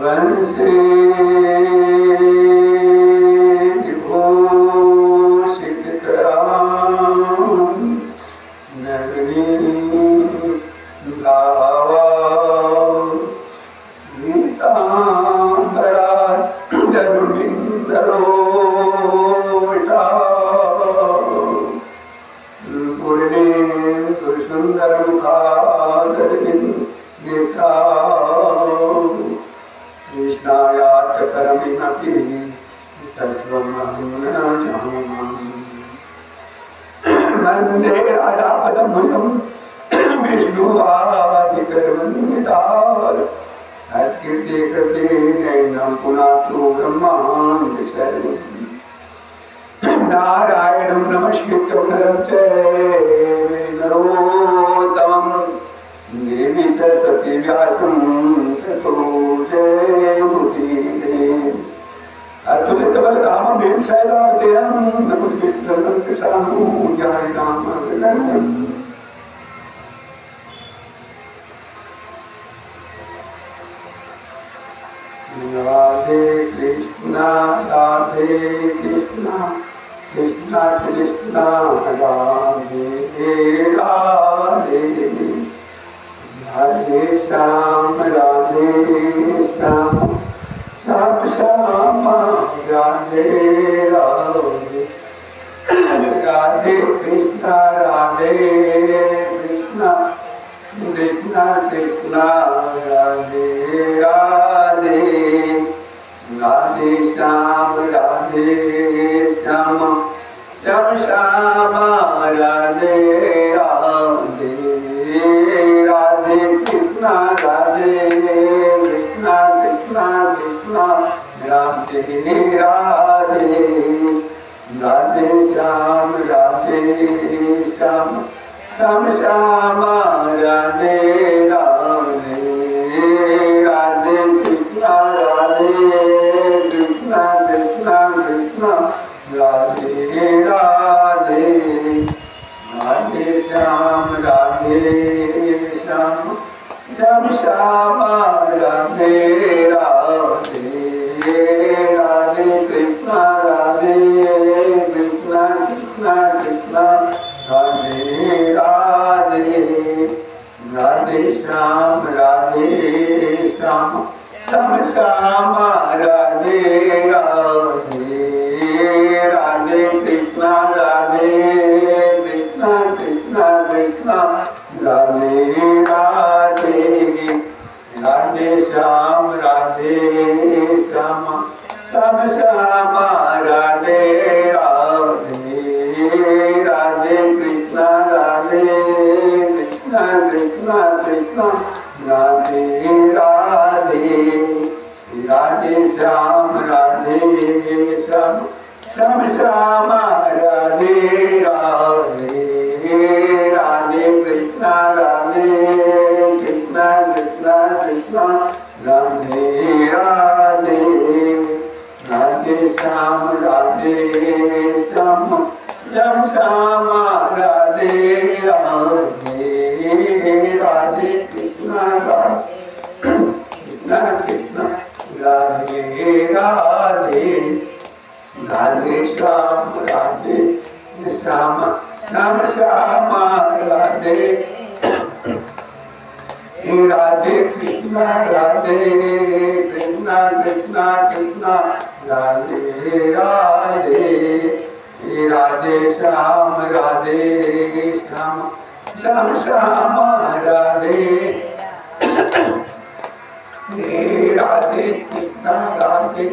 वंशे विभूषितकरां नगरीं गावा गीतांबरा गरुणींद्रोटा पूर्णेन्दु सुन्दरमुखादरविन्दिता कृष्णायाच परमिमपि तत्त्वमहं न जानामि। वन्दे राधापदमहं विष्णुवादिकरवन्दितात् अत्कीर्ति कृते नैनं पुनातु ब्रह्माण्ड सर्वम्। नारायणं नमस्कृत्य नरं चैव नरोत्तमं देवी सरस्वती व्यासं ततो जयमुदीरये। अतुलितबलरामं शैलाद्यं नकुलविक्रमं कृशानुजायिनामग्रगण्यम्। राधे कृष्णा कृष्णा कृष्णा राधे राधे राधे श्याम श्याम श्याम राधे राधे राधे कृष्णा कृष्णा कृष्णा राधे राधे राधे श्याम श्याम श्याम राधे राधे राधे कृष्णा राधे राधे राधे राधे श्याम श्याम श्याम राधे राधे राधे कृष्णा राधे राधे राधे राधे श्याम श्याम श्याम राधे राधे राधे कृष्णा राधे राधे राधे राधे श्याम श्याम श्याम राधे राधे राधे कृष्णा राधे राधे राधे राधे श्याम श्याम श्याम राधे राधे राधे कृष्णा राधे राधे राधे राधे श्याम श्याम श्याम राधे राधे राधे कृष्णा राधे राधे राधे राधे श्याम श्याम श्याम राधे राधे राधे कृष्णा राधे राधे राधे श्याम श्याम श्याम राधे राधे कृष्णा राधे राधे राधे राधे श्याम श्याम श्याम राधे राधे कृष्णा राधे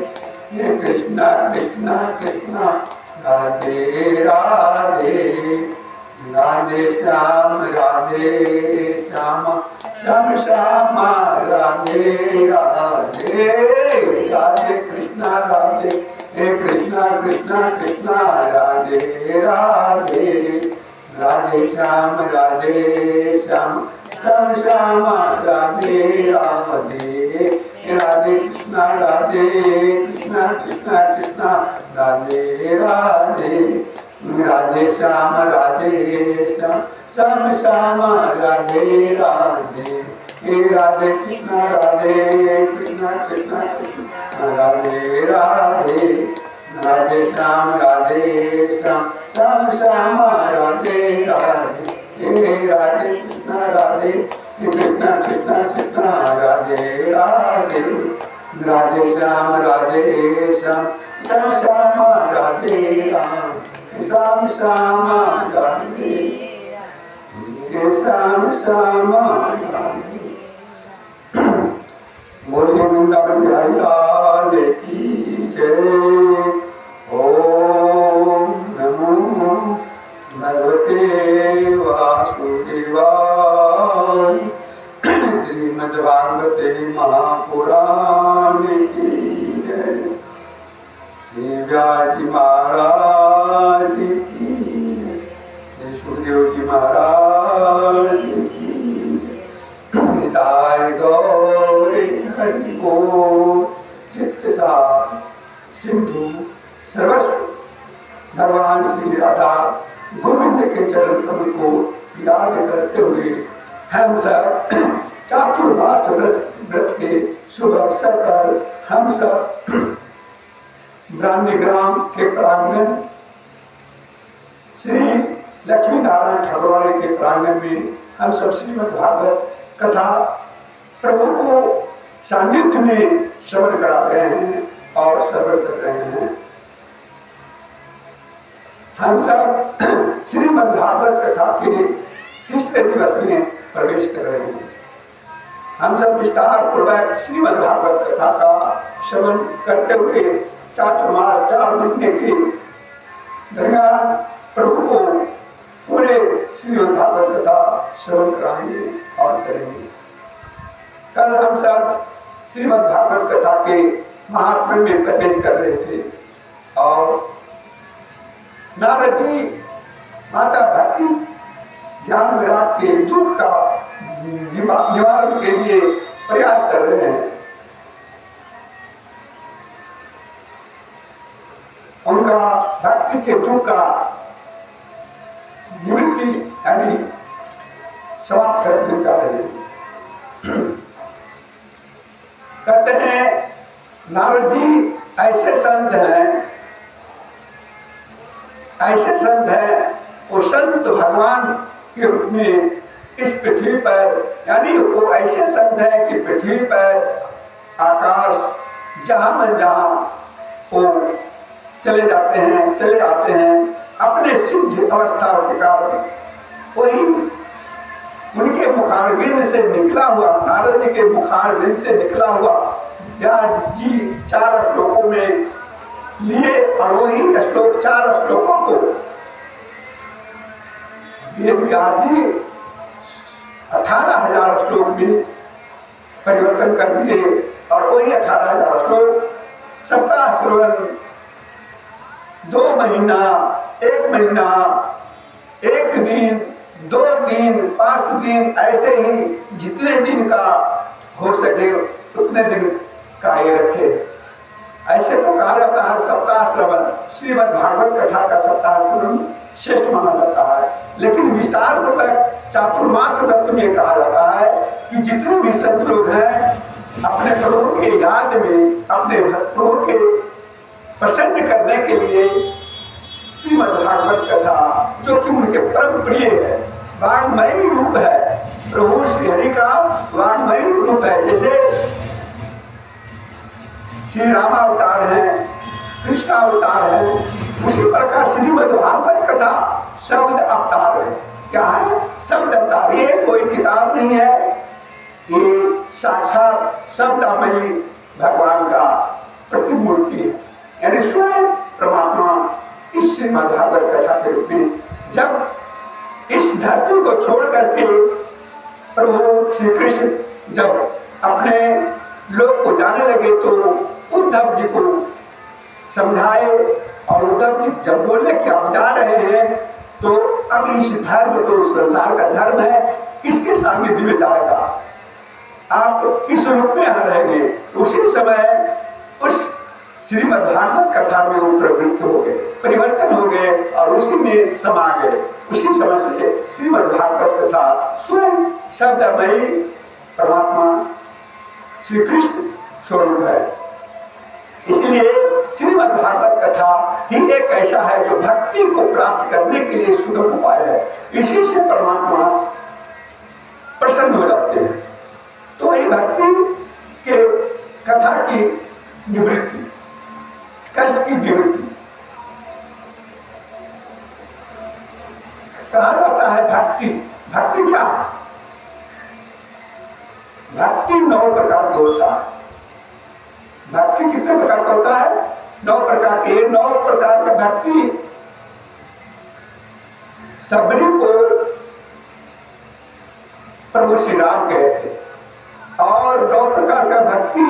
कृष्णा राधे राधे राधे श्याम श्याम श्याम राधे राधे राधे कृष्णा राधे राधे राधे श्याम श्याम श्याम राधे राधे राधे कृष्णा राधे राधे राधे श्याम श्याम श्याम राधे राधे राधे कृष्ण कृष्ण कृष्ण राधे राधे राधे श्याम श्याम श्याम राधे राधे राधे कृष्ण कृष्ण कृष्ण राधे राधे राधे श्याम श्याम श्याम राधे श्याम श्याम राधे श्याम श्याम राधे। बोलिए वृंदावन बिहारी लाल की जय। ओम नमो भगवते वासुदेवाय। श्रीमद्भागवते महापुराण की जय। श्री व्यास जी महाराज की जय। श्री सुखदेव जी महाराज की जय। निताय गौर हरि को चित्त सा सिंधु सर्वस्व। भगवान श्री राधा गोविंद के चरण कमल को याद करते हुए हम सब चातुर्मास व्रत के शुभ अवसर पर हम सब ब्राह्मणी ग्राम के प्रांगण श्री लक्ष्मी नारायण ठाकुरवाले के प्रांगण में हम सब श्रीमद् भागवत कथा प्रभु को सानिध्य में श्रवण करा रहे हैं और श्रवण कर रहे हैं। हम सब श्रीमद् भागवत कथा के तीसरे दिवस में प्रवेश कर रहे हैं। हम सब विस्तार पूर्वक श्रीमद् भागवत कथा का श्रवण करते हुए चातुर्मास 4 महीने के दरमियान प्रभु को पूरे श्रीमद् भागवत कथा श्रवण कराएंगे और करेंगे। कल हम सब श्रीमद् भागवत कथा के महात्म्य में प्रवेश कर रहे थे और नारद जी माता भक्ति ज्ञान विराट के दुख का निवारण के लिए प्रयास कर रहे हैं। उनका भक्ति के दुख का निवृत्ति यानी समाप्त करने जा रहे हैं। कहते हैं नारद जी ऐसे संत हैं वो संत भगवान के रूप में इस पृथ्वी पर, यानी वो ऐसे संत है कि पृथ्वी पर आकाश जहां मन जहां वो चले आते हैं अपने सिद्ध अवस्थाओं के कारण। वही उनके मुखारबिंद से निकला हुआ, नारद जी के मुखारबिंद से निकला हुआ व्यास जी 4 श्लोकों में लिए और वही श्लोक 4 श्लोकों को वेद व्यास जी 18,000 श्लोक में परिवर्तन कर दिए और वही 18,000 श्लोक सप्ताह श्रवण 2 महीना, 1 महीना, 1 दिन, 2 दिन, 5 दिन, ऐसे ही जितने दिन का हो सके उतने दिन का ये रखे। ऐसे तो कहा जाता है सप्ताह श्रवण, श्रीमद् भागवत कथा का सप्ताह श्रवण श्रेष्ठ माना जाता है। लेकिन विस्तार पूर्वक चातुर्मास व्रत में कहा जाता है कि जितने भी संत लोग हैं अपने प्रभु के याद में, अपने प्रभु के प्रसन्न करने के लिए श्रीमद् भागवत कथा, जो कि उनके परम प्रिय है, वाग्मयी रूप है, प्रभु श्री हरि का वाग्मयी रूप है। जैसे श्री रामावतार है, कृष्ण अवतार है, उसी प्रकार श्रीमद् भागवत कथा शब्द अवतार है। क्या है? शब्द अवतार। ये कोई किताब नहीं है, ये साक्षात शब्दमयी भगवान का प्रतिमूर्ति है, यानी स्वयं परमात्मा इस श्रीमद् भागवत कथा के रूप में जब इस धरती को छोड़ करके प्रभु श्री कृष्ण जब अपने लोक को जाने लगे तो उद्धव जी को समझाए और उद्धव जी जब बोले कि आप जा रहे हैं तो अब इस धर्म, जो संसार का धर्म है, किसके सानिध्य में जाएगा, आप किस रूप में यहाँ रहेंगे। उसी समय उस श्रीमद् भागवत कथा में वो प्रवृत्त हो गए, परिवर्तन हो गए और उसी में समा गए। उसी समय से श्रीमद् भागवत कथा स्वयं शब्दमयी परमात्मा श्री कृष्ण स्वरूप है। इसलिए श्रीमद् भागवत कथा ही एक ऐसा है जो भक्ति को प्राप्त करने के लिए सुगम उपाय है। इसी से परमात्मा प्रसन्न हो जाते हैं। तो वही भक्ति के कथा की निवृत्ति, कष्ट की निवृत्ति कहा जाता है। भक्ति, भक्ति क्या? भक्ति 9 प्रकार का होता है। भक्ति कितने प्रकार का होता है? 9 प्रकार के। 9 प्रकार का भक्ति सबरी को प्रभु श्री राम कहे थे। और 9 प्रकार का भक्ति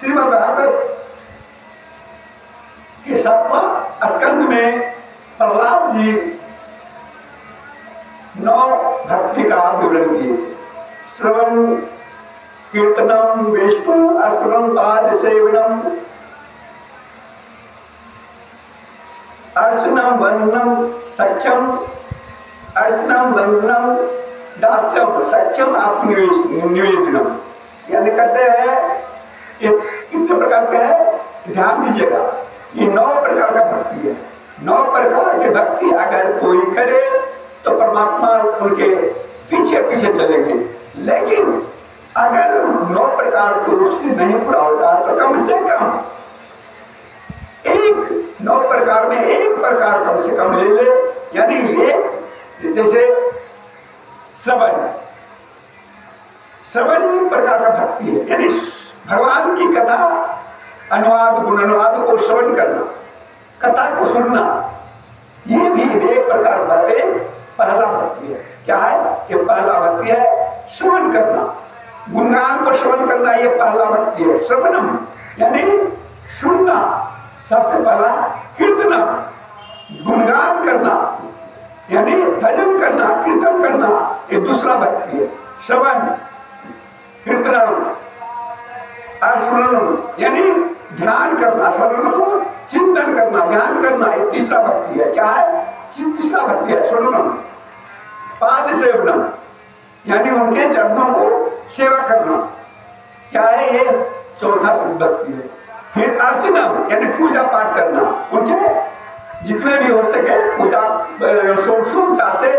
श्रीमद् भागवत के 7वां स्कंद में प्रहलाद जी 9 भक्ति का विवरण किए। श्रवण कीर्तनम विष्णु स्मरण पाद सेवनम अर्चनम वंदनम सक्षम अर्चनम वंदनम दास्यम सक्षम आत्मनिवेदनम। यानी कहते हैं ये कितने प्रकार के है? ध्यान दीजिएगा, ये 9 प्रकार का भक्ति है। 9 प्रकार की भक्ति अगर कोई करे तो परमात्मा उनके पीछे पीछे चलेंगे। लेकिन अगर 9 प्रकार को उससे नहीं पूरा होता तो कम से कम 9 प्रकार में 1 प्रकार कम से कम ले ले। यानी एक जैसे श्रवण, श्रवण 1 प्रकार का भक्ति है। यानी भगवान की कथा अनुवाद गुण अनुवाद को श्रवण करना, कथा को सुनना, ये भी 1 प्रकार का पहला भक्ति है। क्या है? ये पहला भक्ति है श्रवण करना, गुणगान को श्रवण करना, ये पहला भक्ति है। श्रवणम यानी सुनना, सबसे पहला कीर्तनम गुणगान करना यानी भजन करना, कीर्तन करना, ये दूसरा भक्ति है। श्रवण कीर्तनम स्मरणम यानी ध्यान करना, स्मरण को चिंतन करना, ध्यान करना, ये तीसरा भक्ति है। क्या है? तीसरा भक्ति है स्मरणम। पाद सेवनम यानी उनके चरणों को सेवा करना, क्या है? ये चौथा भक्ति है। फिर अर्चनम यानी पूजा पाठ करना, उनके जितने भी हो सके पूजा सोमचार से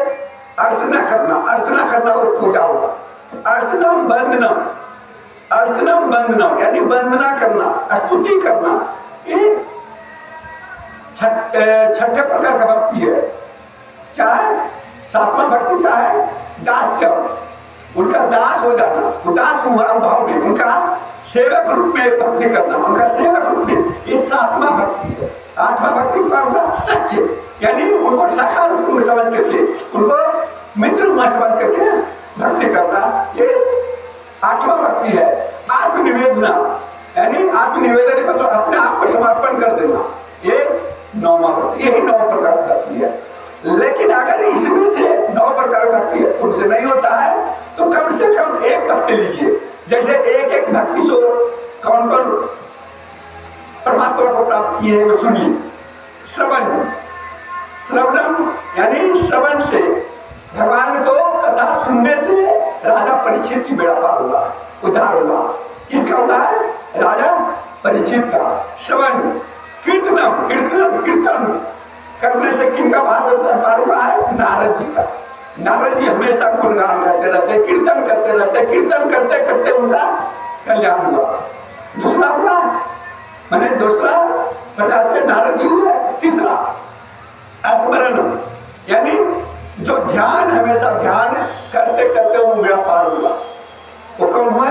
अर्चना करना और पूजा होगा। अर्चनम वंदनम, अर्चनम वंदनम यानी वंदना करना, स्तुति करना, ये छठे प्रकार का भक्ति है। क्या है? 7वां भक्ति क्या है? दास्यम, उनका दास हो जाना, उदास हुआ भाव में उनका सेवक रूप में भक्ति करना, उनका सेवक रूप में, ये 7वां भक्ति है। 8वां भक्ति क्या होगा? सख्य यानी उनको सखा समझ करके, उनको मित्र समझ करके भक्ति करना, ये 8वां भक्ति है। आत्मनिवेदना यानी आत्मनिवेदन मतलब अपने आप को समर्पण कर देना, ये 9वां भक्ति। यही 9 प्रकार की भक्ति है। लेकिन अगर इसमें से 9 प्रकार भक्ति तुमसे नहीं होता है तो कम से कम 1 भक्ति लीजिए। जैसे एक भक्ति से कौन कौन परमात्मा को प्राप्त किए वो सुनिए। श्रवण, श्रवणम यानी श्रवण से भगवान को कथा सुनने से राजा परीक्षित की बेड़ा पार होगा, उद्धार होगा। किसका होगा है? राजा परीक्षित का। श्रवण कीर्तनम, कीर्तन करने से किनका पार हुआ है? नारद जी का। नारद जी हमेशा गुणगान करते रहते, कीर्तन करते रहते, कीर्तन करते करते उनका कल्याण हुआ। दूसरा हुआ मैंने दूसरा प्रकार के नारद जी हुए। तीसरा स्मरण यानी जो ध्यान हमेशा ध्यान करते करते वो बेड़ा पार हुआ। वो कौन हुआ?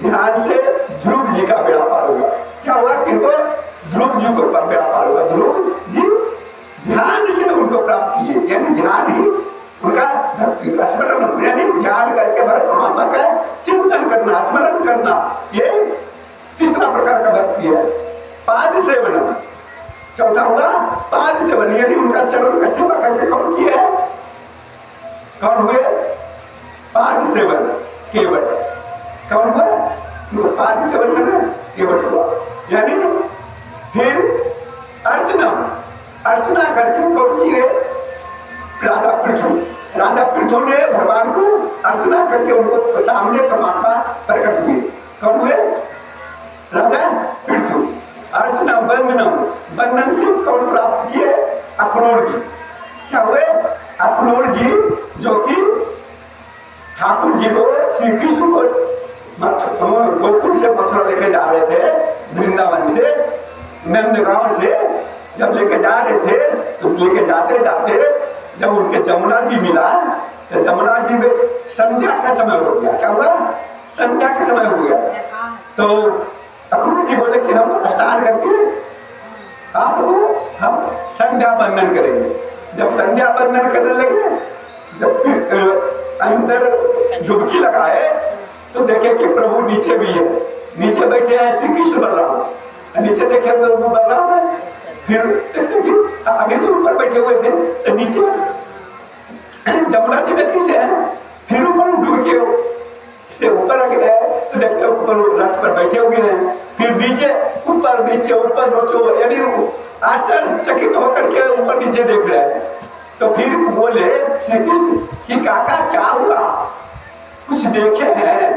ध्यान से ध्रुव जी का बेड़ा पार हुआ। क्या हुआ? किनको? ध्रुव जी को बेड़ा पार हुआ। ध्रुव जी ध्यान से उनको प्राप्त किए, यानी ध्यान ही उनका भक्ति। स्मरण यानी ध्यान करके परमात्मा का चिंतन करना, स्मरण करना, ये तीसरा प्रकार का भक्ति है। पाद सेवन, चौथा हुआ पाद सेवन यानी उनका चरण का सेवा करके कौन किए? कौन हुए? पाद सेवन केवट। कौन हुआ? पाद सेवन करना केवट हुआ। यानी फिर अर्चना, अर्चना करके कौन किए? राजा पृथु, राजा पृथु ने भगवान को अर्चना करके उनको सामने परमात्मा प्रकट हुए। कौन हुए? राजा पृथु। अर्चना बंदनम, बंधन से कौन प्राप्त किए? अक्रूर जी। क्या हुए? अक्रूर जी, जो कि ठाकुर जी को, श्री कृष्ण को गोकुल से मथुरा लेके जा रहे थे, वृंदावन से, नंदगांव से जब लेके जा रहे थे, तो लेके जाते जाते जब उनके जमुना जी मिला, तो जमुना जी में संध्या का समय हो गया। क्या हुआ? संध्या का समय हो गया। तो अक्रूर जी बोले कि हम स्नान करके आपको हम संध्या बंदन करेंगे। जब संध्या बंदन करने लगे, जब अंदर डुबकी लगाए तो देखे कि प्रभु नीचे भी है, नीचे बैठे हैं श्री कृष्ण बलराम, नीचे देखे प्रभु बलराम है। फिर देखते कि अभी तो ऊपर बैठे हुए थे, तो नीचे जमुना जी में किसे है, फिर ऊपर डुबकी से ऊपर आ गए तो देखते ऊपर रथ पर बैठे हुए हैं, फिर नीचे ऊपर नीचे ऊपर नीचे, यानी आश्चर्यचकित होकर के ऊपर नीचे देख रहे हैं। तो फिर बोले श्री कृष्ण कि काका क्या हुआ, कुछ देखे हैं?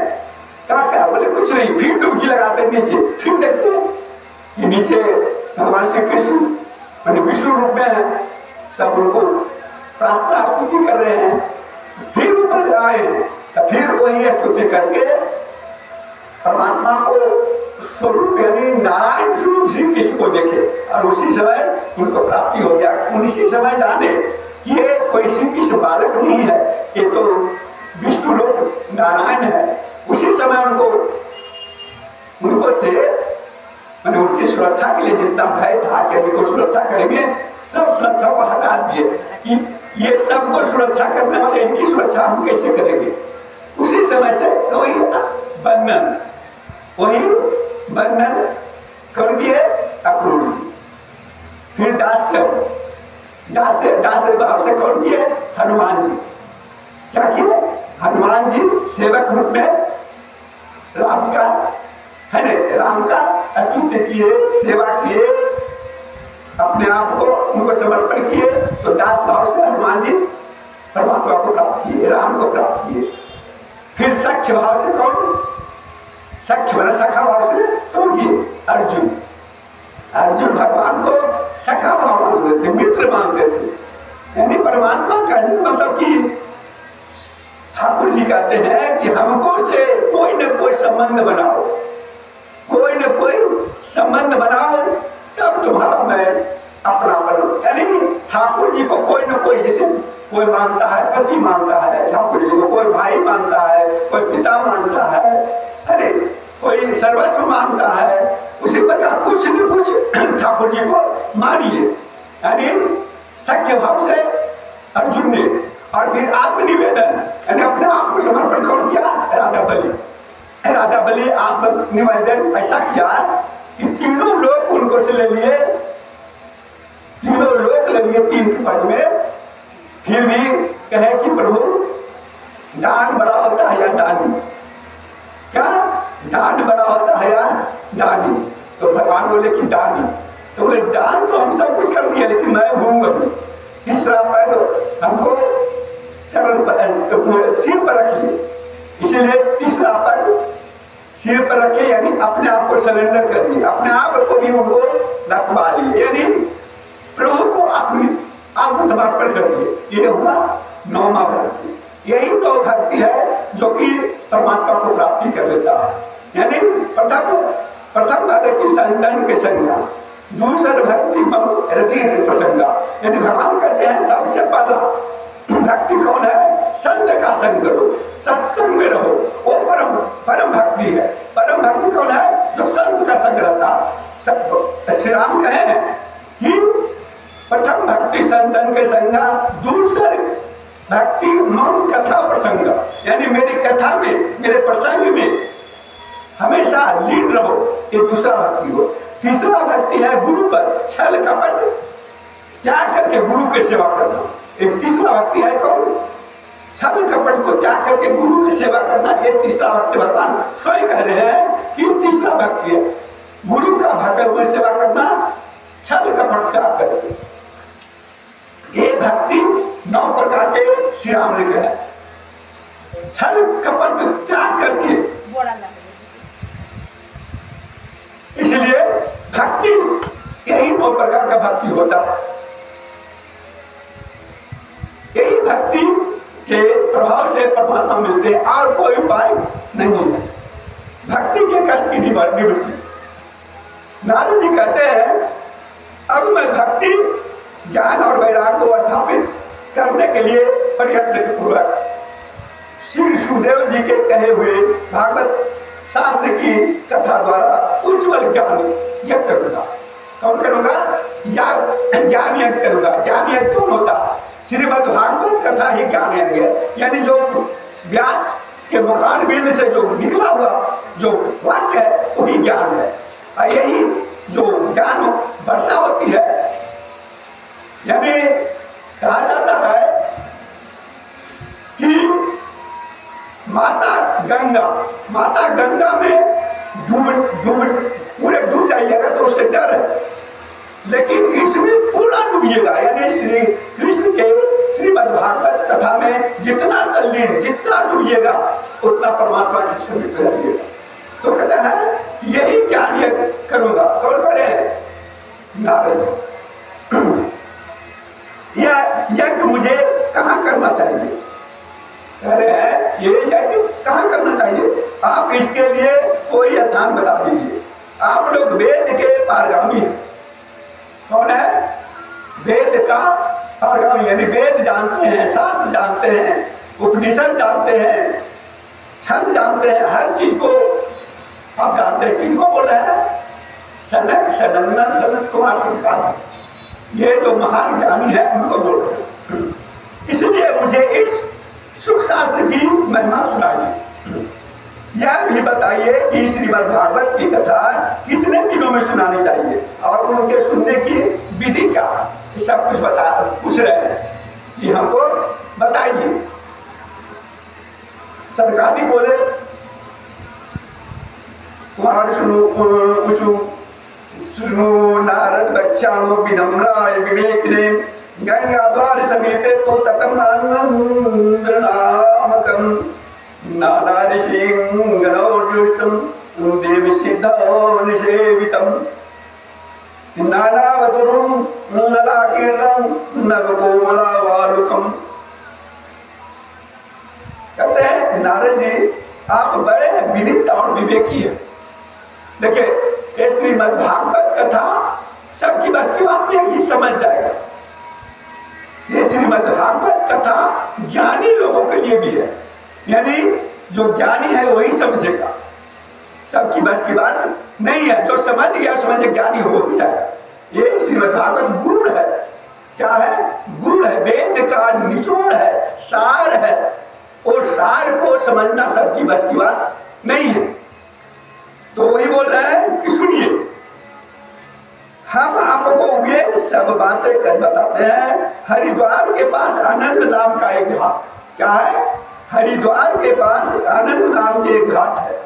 काका बोले कुछ नहीं। फिर डुबकी लगाते नीचे, फिर देखते कि नीचे भगवान श्री कृष्ण मैंने विष्णु रूप में है, सब उनको प्रार्थना स्तुति कर रहे हैं। फिर ऊपर आए तो फिर वही स्तुति करके परमात्मा को स्वरूप यानी नारायण स्वरूप श्री कृष्ण को देखे, और उसी समय उनको प्राप्ति हो गया। उसी समय जाने कि ये कोई श्री कृष्ण बालक नहीं है, ये तो विष्णु रूप नारायण है। उसी समय उनको से मैंने उनकी सुरक्षा के लिए जितना भय था कि उनको सुरक्षा करेंगे, सब सुरक्षा को हटा दिए कि ये सबको सुरक्षा करने वाले इनकी सुरक्षा हम कैसे करेंगे। उसी समय से वही बंधन कर दिए अक्रूर जी। फिर दास भाव से कौन किए? हनुमान जी। क्या किए? हनुमान जी सेवक रूप में राम का है न, राम का स्तुति किए, सेवा किए, अपने आप को उनको समर्पण किए। तो दास भाव से हनुमान जी परमात्मा को प्राप्त किए, राम को प्राप्त किए। फिर सख्य भाव से कौन? सखा भाव से कौन किए? अर्जुन। अर्जुन भगवान को सखा भाव मानते थे, मित्र मानते थे। यानी परमात्मा का मतलब कि ठाकुर जी कहते हैं कि हमको से कोई न कोई संबंध बनाओ, कोई न कोई संबंध बनाओ, तब तुम्हारा मैं अपना बनूं। यानी ठाकुर जी को कोई न कोई, जैसे कोई मानता है पति मानता है ठाकुर जी को, कोई भाई मानता है, कोई पिता मानता है, अरे कोई सर्वस्व मानता है, उसी प्रकार कुछ न कुछ ठाकुर जी को मानिए। यानी सख्य भाव से अर्जुन ने, और फिर आत्मनिवेदन यानी अपने आप को समर्पण कौन किया? राजा बलि आत्मनिवेदन ऐसा किया कि तीनों लोग उनको से ले लिए, तीनों लोग ले लिए 3 के पद में। फिर भी कहे कि प्रभु दान बड़ा होता है या दानी? क्या दान बड़ा होता है या दानी? तो भगवान बोले कि दानी। तो बोले दान तो हम सब कुछ कर दिया, लेकिन मैं हूं अभी। तीसरा पैर हमको चरण पर, सिर पर रखिए, इसीलिए तीसरा पैर सिर पर रखे, यानी अपने आप को सरेंडर कर दिए, अपने आप को भी उनको रखवा लिए, यानी प्रभु को अपनी आत्मसमर्पण कर दिए। ये हुआ 9वां भक्ति। यही 9 भक्ति है जो कि परमात्मा को प्राप्ति कर लेता है। यानी प्रथम भक्ति संतन के संगा, दूसर भक्ति हृदय प्रसंगा। यानी भगवान कहते हैं सबसे पहला भक्ति कौन है? संत का संग करो, सत्संग में रहो, वो परम भक्ति है। परम भक्ति कौन है? जो संत का संग रहता। श्री राम कहे कि प्रथम भक्ति संतन के संगा, दूसर भक्ति मम कथा प्रसंग, यानी मेरी कथा में, मेरे प्रसंग में हमेशा लीन रहो, ये दूसरा भक्ति हो। तीसरा भक्ति है गुरु पर छल कपट त्याग करके गुरु की सेवा करना। एक तीसरा भक्ति है कौन? छल कपट को त्याग करके गुरु की सेवा करना। ये तीसरा भक्ति भगवान स्वयं कह रहे हैं कि तीसरा भक्ति है गुरु का भक्त में सेवा करना, छल कपट त्याग करके। ये भक्ति 9 प्रकार के श्री राम लिखे हैं। छल कपट त्याग करके, इसलिए भक्ति यही 9 प्रकार का भक्ति होता है। यही भक्ति के प्रभाव से परमात्मा मिलते हैं और कोई उपाय नहीं है भक्ति के कष्ट की निवृत्ति। नारद जी कहते हैं अब मैं भक्ति ज्ञान और वैराग को स्थापित करने के लिए प्रयत्न पूर्वक श्री सुखदेव जी के कहे हुए भागवत शास्त्र की कथा द्वारा उज्जवल ज्ञान यज्ञ करूंगा। कौन करूंगा? ज्ञान यज्ञ करूंगा। ज्ञान यज्ञ कौन होता? श्रीमद् भागवत कथा ही ज्ञान यज्ञ है, यानी जो व्यास के मुखारबिंद से जो निकला हुआ जो वाक्य है वही ज्ञान है। और यही जो ज्ञान वर्षा होती है, यानी कहा जाता है कि माता गंगा में पूरे डूब जाइएगा तो उससे डर है, लेकिन इसमें पूरा डूबिएगा, यानी श्री कृष्ण के श्रीमद् भागवत कथा में जितना तल्लीन जितना डूबिएगा उतना परमात्मा के समीप रहिएगा। तो कहता है यही ज्ञान यज्ञ करूंगा। कौन करे? नारद। यह यज्ञ मुझे कहाँ करना चाहिए? कह रहे हैं ये यज्ञ कहाँ करना चाहिए? आप इसके लिए कोई स्थान बता दीजिए। आप लोग वेद के पारगामी हैं। कौन है? वेद का पारगामी, यानी वेद जानते हैं, शास्त्र जानते हैं, उपनिषद जानते हैं, छंद जानते हैं, हर चीज को आप जानते हैं। किनको बोल रहे हैं? सनत कुमार संकाल, ये जो महान ज्ञानी है उनको बोल रहे हैं। इसलिए मुझे इस सुख शास्त्र की महिमा सुनाइए। यह भी बताइए कि श्रीमद् भागवत की कथा कितने दिनों में सुनानी चाहिए और उनके सुनने की विधि क्या है, ये सब कुछ पूछ रहे हैं कि हमको बताइए। सरकारी बोले तुम्हारे सुनो नारद बच्चाओ विनम्राय विवेकिने गंगा द्वार समीपे तो तटम नामकम नाना ऋषिंगणोर्जुष्टम देवी सिद्धो निषेवितम नानावतुरुम ललाकीर्णम नवकोमलावालुकम। कहते हैं नारद जी आप बड़े विनीत और विवेकी हैं। देखिए ये श्रीमद् भागवत कथा सबकी बस की बात नहीं है कि समझ जाएगा। ये श्रीमद् भागवत कथा ज्ञानी लोगों के लिए भी है, यानी जो ज्ञानी है वही समझेगा। सबकी बस की बात नहीं है, जो समझ गया समझ ज्ञानी हो भी जाएगा। ये श्रीमद् भागवत गुण है। क्या है? गुण है, वेद का निचोड़ है, सार है, और सार को समझना सबकी बस की बात नहीं है। तो वही बोल रहे हैं कि सुनिए हम आपको ये सब बातें कर बताते हैं। हरिद्वार के पास आनंद नाम का एक घाट, क्या है? हरिद्वार के पास आनंद नाम के एक घाट है।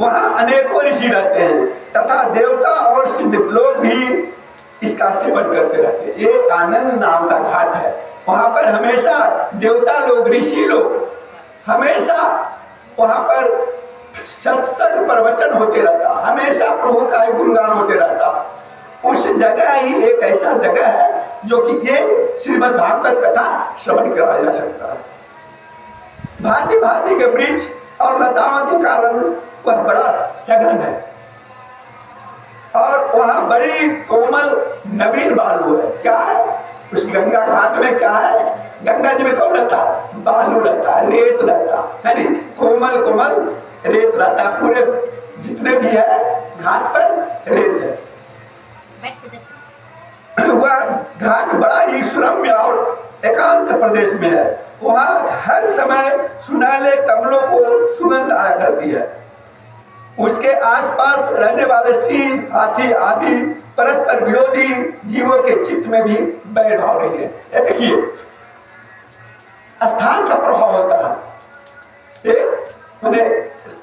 वहां अनेकों ऋषि रहते हैं तथा देवता और सिद्ध लोग भी इसका सेवन करते रहते हैं। ये आनंद नाम का घाट है। वहां पर हमेशा देवता लोग, ऋषि लोग, हमेशा वहां पर सत्संग प्रवचन होते रहता, हमेशा प्रभु का गुणगान होते रहता। उस जगह ही एक ऐसा जगह है जो कि ये श्रीमद् भागवत कथा श्रवण कराया जा सकता है। भांति भांति के वृक्ष और लताओं के कारण वह बड़ा सघन है और वहां बड़ी कोमल नवीन बालू है। क्या है? उस गंगा घाट में क्या है? गंगा जी में कौन रहता है? बालू रहता है, रेत रहता है, नहीं कोमल कोमल रेत रहता है। पूरे जितने भी है घाट पर रेत है। वह घाट बड़ा ही सुरम्य और एकांत प्रदेश में है। वहां हर समय सुनहले कमलों को सुगंध आया करती है। उसके आसपास रहने वाले सिंह, हाथी आदि परस्पर विरोधी जीवों के चित्त में भी बैर भाव रही है। ये देखिए स्थान का प्रभाव होता है। मैंने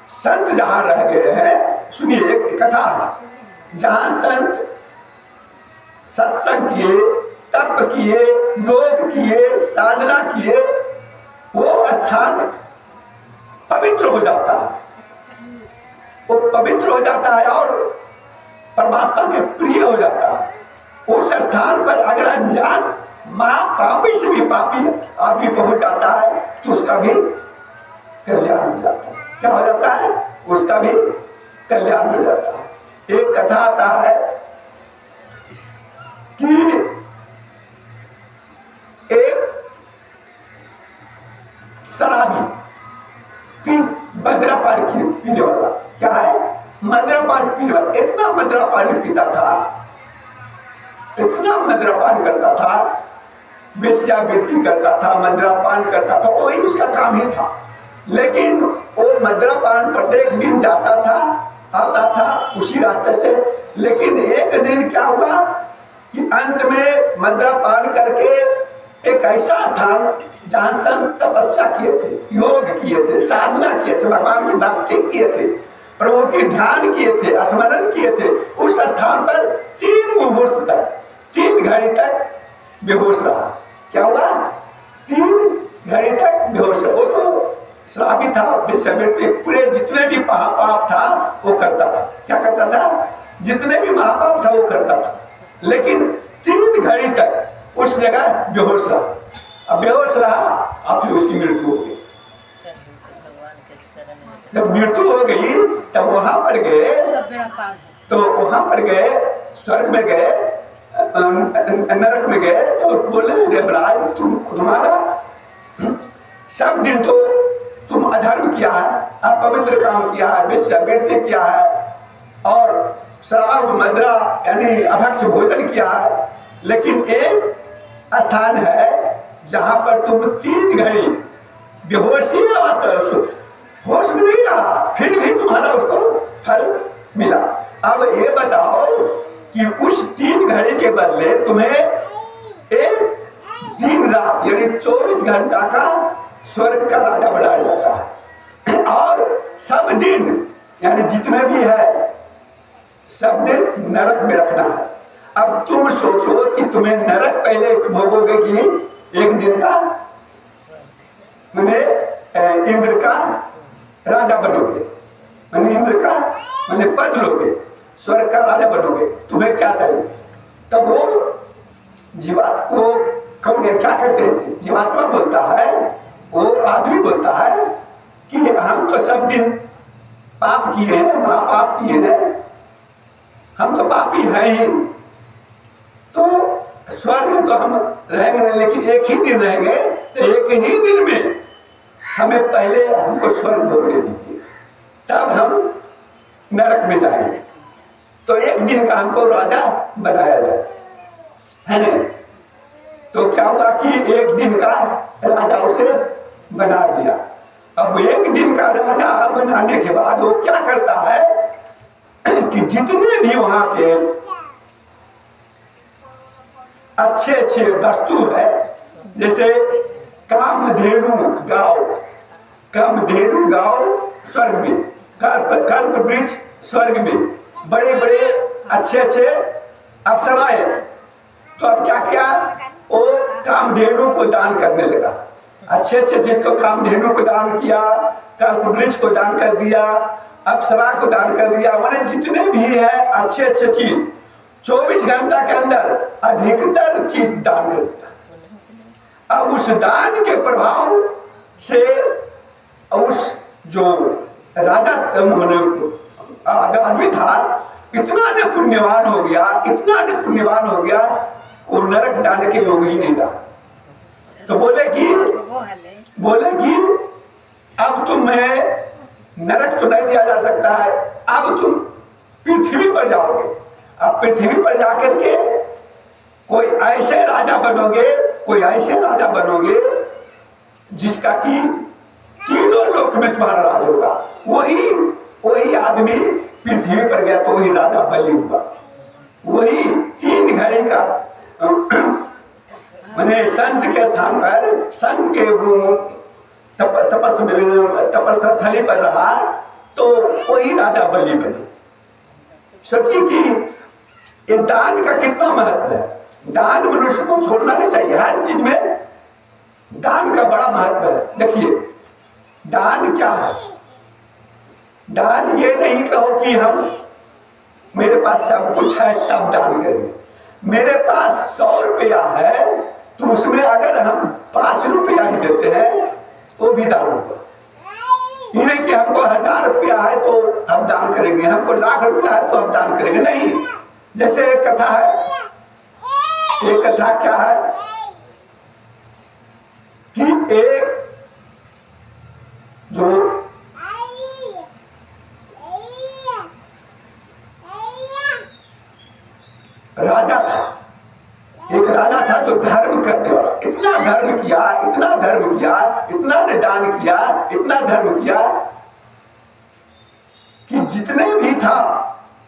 संत जहां रह गए हैं, सुनिए एक कथा है। जहां संत सत्संग किए, तप किए, योग किए, साधना किए, वो स्थान पवित्र हो जाता है, वो पवित्र हो जाता है और परमात्मा के प्रिय हो जाता है। उस स्थान पर अगर अनजान महापापी से भी पापी आदमी पहुंच जाता है तो उसका भी कल्याण हो जाता है। क्या हो जाता है? उसका भी कल्याण हो जाता है। एक कथा आता है कि एक शराबी मदिरा पानी पीने वाला, क्या है? मदिरा पानी पीने वाला, इतना मदिरा पानी पीता था, इतना मदिरा पान करता था, वेश्यावृत्ति करता था, मदिरा पान करता था, वही उसका काम ही था। लेकिन वो मदिरा पान प्रत्येक दिन जाता था, आता था उसी रास्ते से। लेकिन एक दिन क्या हुआ कि अंत में मदिरा पान करके एक ऐसा स्थान जहां संत तपस्या किए थे, योग किए थे, साधना किए थे, भगवान की भक्ति किए थे, प्रभु के ध्यान किए थे, स्मरण किए थे, उस स्थान पर 3 मुहूर्त तक, 3 घड़ी तक बेहोश रहा। क्या हुआ? 3 घड़ी तक बेहोश रहा। वो तो श्रापी था, विश्वामित्र पूरे जितने भी महापाप था वो करता था। क्या करता था? जितने भी महापाप था वो करता था, लेकिन 3 घड़ी तक उस जगह बेहोश रहा। अब बेहोश रहा, अब फिर उसकी मृत्यु हो गई। जब मृत्यु हो गई तब वहां पर गए, तो वहां पर गए, स्वर्ग में गए, नरक में गए, तो बोले देवराज तुम्हारा सब दिन तो तुम अधर्म किया है, अपवित्र काम किया है, वेश्यावृत्ति किया है और शराब मदिरा यानी अभक्ष भोजन किया है, लेकिन एक स्थान है जहां पर तुम 3 घड़ी बेहोशी अवस्था, होश में नहीं रहा, फिर भी तुम्हारा उसको फल मिला। अब ये बताओ कि उस 3 घड़ी के बदले तुम्हें एक दिन रात यानी 24 घंटा का स्वर्ग का राजा बनाया जाता है, और सब दिन यानी जितने भी है सब दिन नरक में रखना है। अब तुम सोचो कि तुम्हें नरक पहले भोगोगे कि एक दिन का मैंने इंद्र का राजा बनोगे, मैंने इंद्र का मैंने पद लोगे, स्वर्ग का राजा बनोगे, तुम्हें क्या चाहिए? तब वो जीवात्मा को कहोगे क्या कहते हैं? जीवात्मा बोलता है, वो आदमी बोलता है कि हम तो सब दिन पाप किए हैं, महापाप किए हैं, हम तो पापी हैं ही, तो स्वर्ग में तो हम रहेंगे नहीं, लेकिन एक ही दिन रहेंगे, तो एक ही दिन में हमें पहले हमको स्वर्ग भोगने दीजिए, तब हम नरक में जाएंगे। तो एक दिन का हमको राजा बनाया जाए, है ना? तो क्या हुआ कि एक दिन का राजा उसे बना दिया। अब एक दिन का राजा बनाने के बाद वो क्या करता है कि जितने भी वहां के अच्छे अच्छे वस्तु है, जैसे कामधेनु गांव, कामधेनु गांव स्वर्ग में, कल्प वृक्ष स्वर्ग में, बड़े बड़े अच्छे अच्छे अप्सराएं, तो अब क्या किया? वो कामधेनु को दान करने लगा। अच्छे अच्छे चीज को, कामधेनु को दान किया, कल्प वृक्ष को दान कर दिया, अप्सरा को दान कर दिया, मैंने जितने भी है अच्छे अच्छे चीज 24 घंटा के अंदर अधिकतर चीज दान कर दिया। अब उस दान के प्रभाव से उस जो राजा आदमी था इतना ने पुण्यवान हो गया, इतना ने पुण्यवान हो गया, वो नरक जाने के लोग ही नहीं रहा। तो बोले कि अब तुम्हें नरक तो नहीं दिया जा सकता है, अब तुम पृथ्वी पर जाओगे। अब पृथ्वी पर जाकर के कोई ऐसे राजा बनोगे, कोई ऐसे राजा बनोगे जिसका कि तीनों लोक में तुम्हारा राज होगा। वही आदमी पृथ्वी पर गया तो वही राजा बलि हुआ। वही 3 घड़ी का मैंने संत के स्थान पर, संत के तपस्थली पर रहा तो वही राजा बलि बने। सोचिए कि ये दान का कितना महत्व है। दान मनुष्य को छोड़ना नहीं चाहिए। हर चीज में दान का बड़ा महत्व है। देखिए दान क्या है? दान ये नहीं कहो कि हम मेरे पास सब कुछ है तब दान करेंगे। मेरे पास 100 रुपया है तो उसमें अगर हम 5 रुपया ही देते हैं वो भी दान होगा। ये नहीं कि हमको 1000 रुपया है तो हम दान करेंगे, हमको लाख रुपया है तो हम दान करेंगे, नहीं। जैसे एक कथा है, एक कथा क्या है कि एक जो राजा था, एक राजा था जो धर्म करने वाला, इतना धर्म किया, इतना धर्म किया, इतना ने दान किया, इतना धर्म किया कि जितने भी था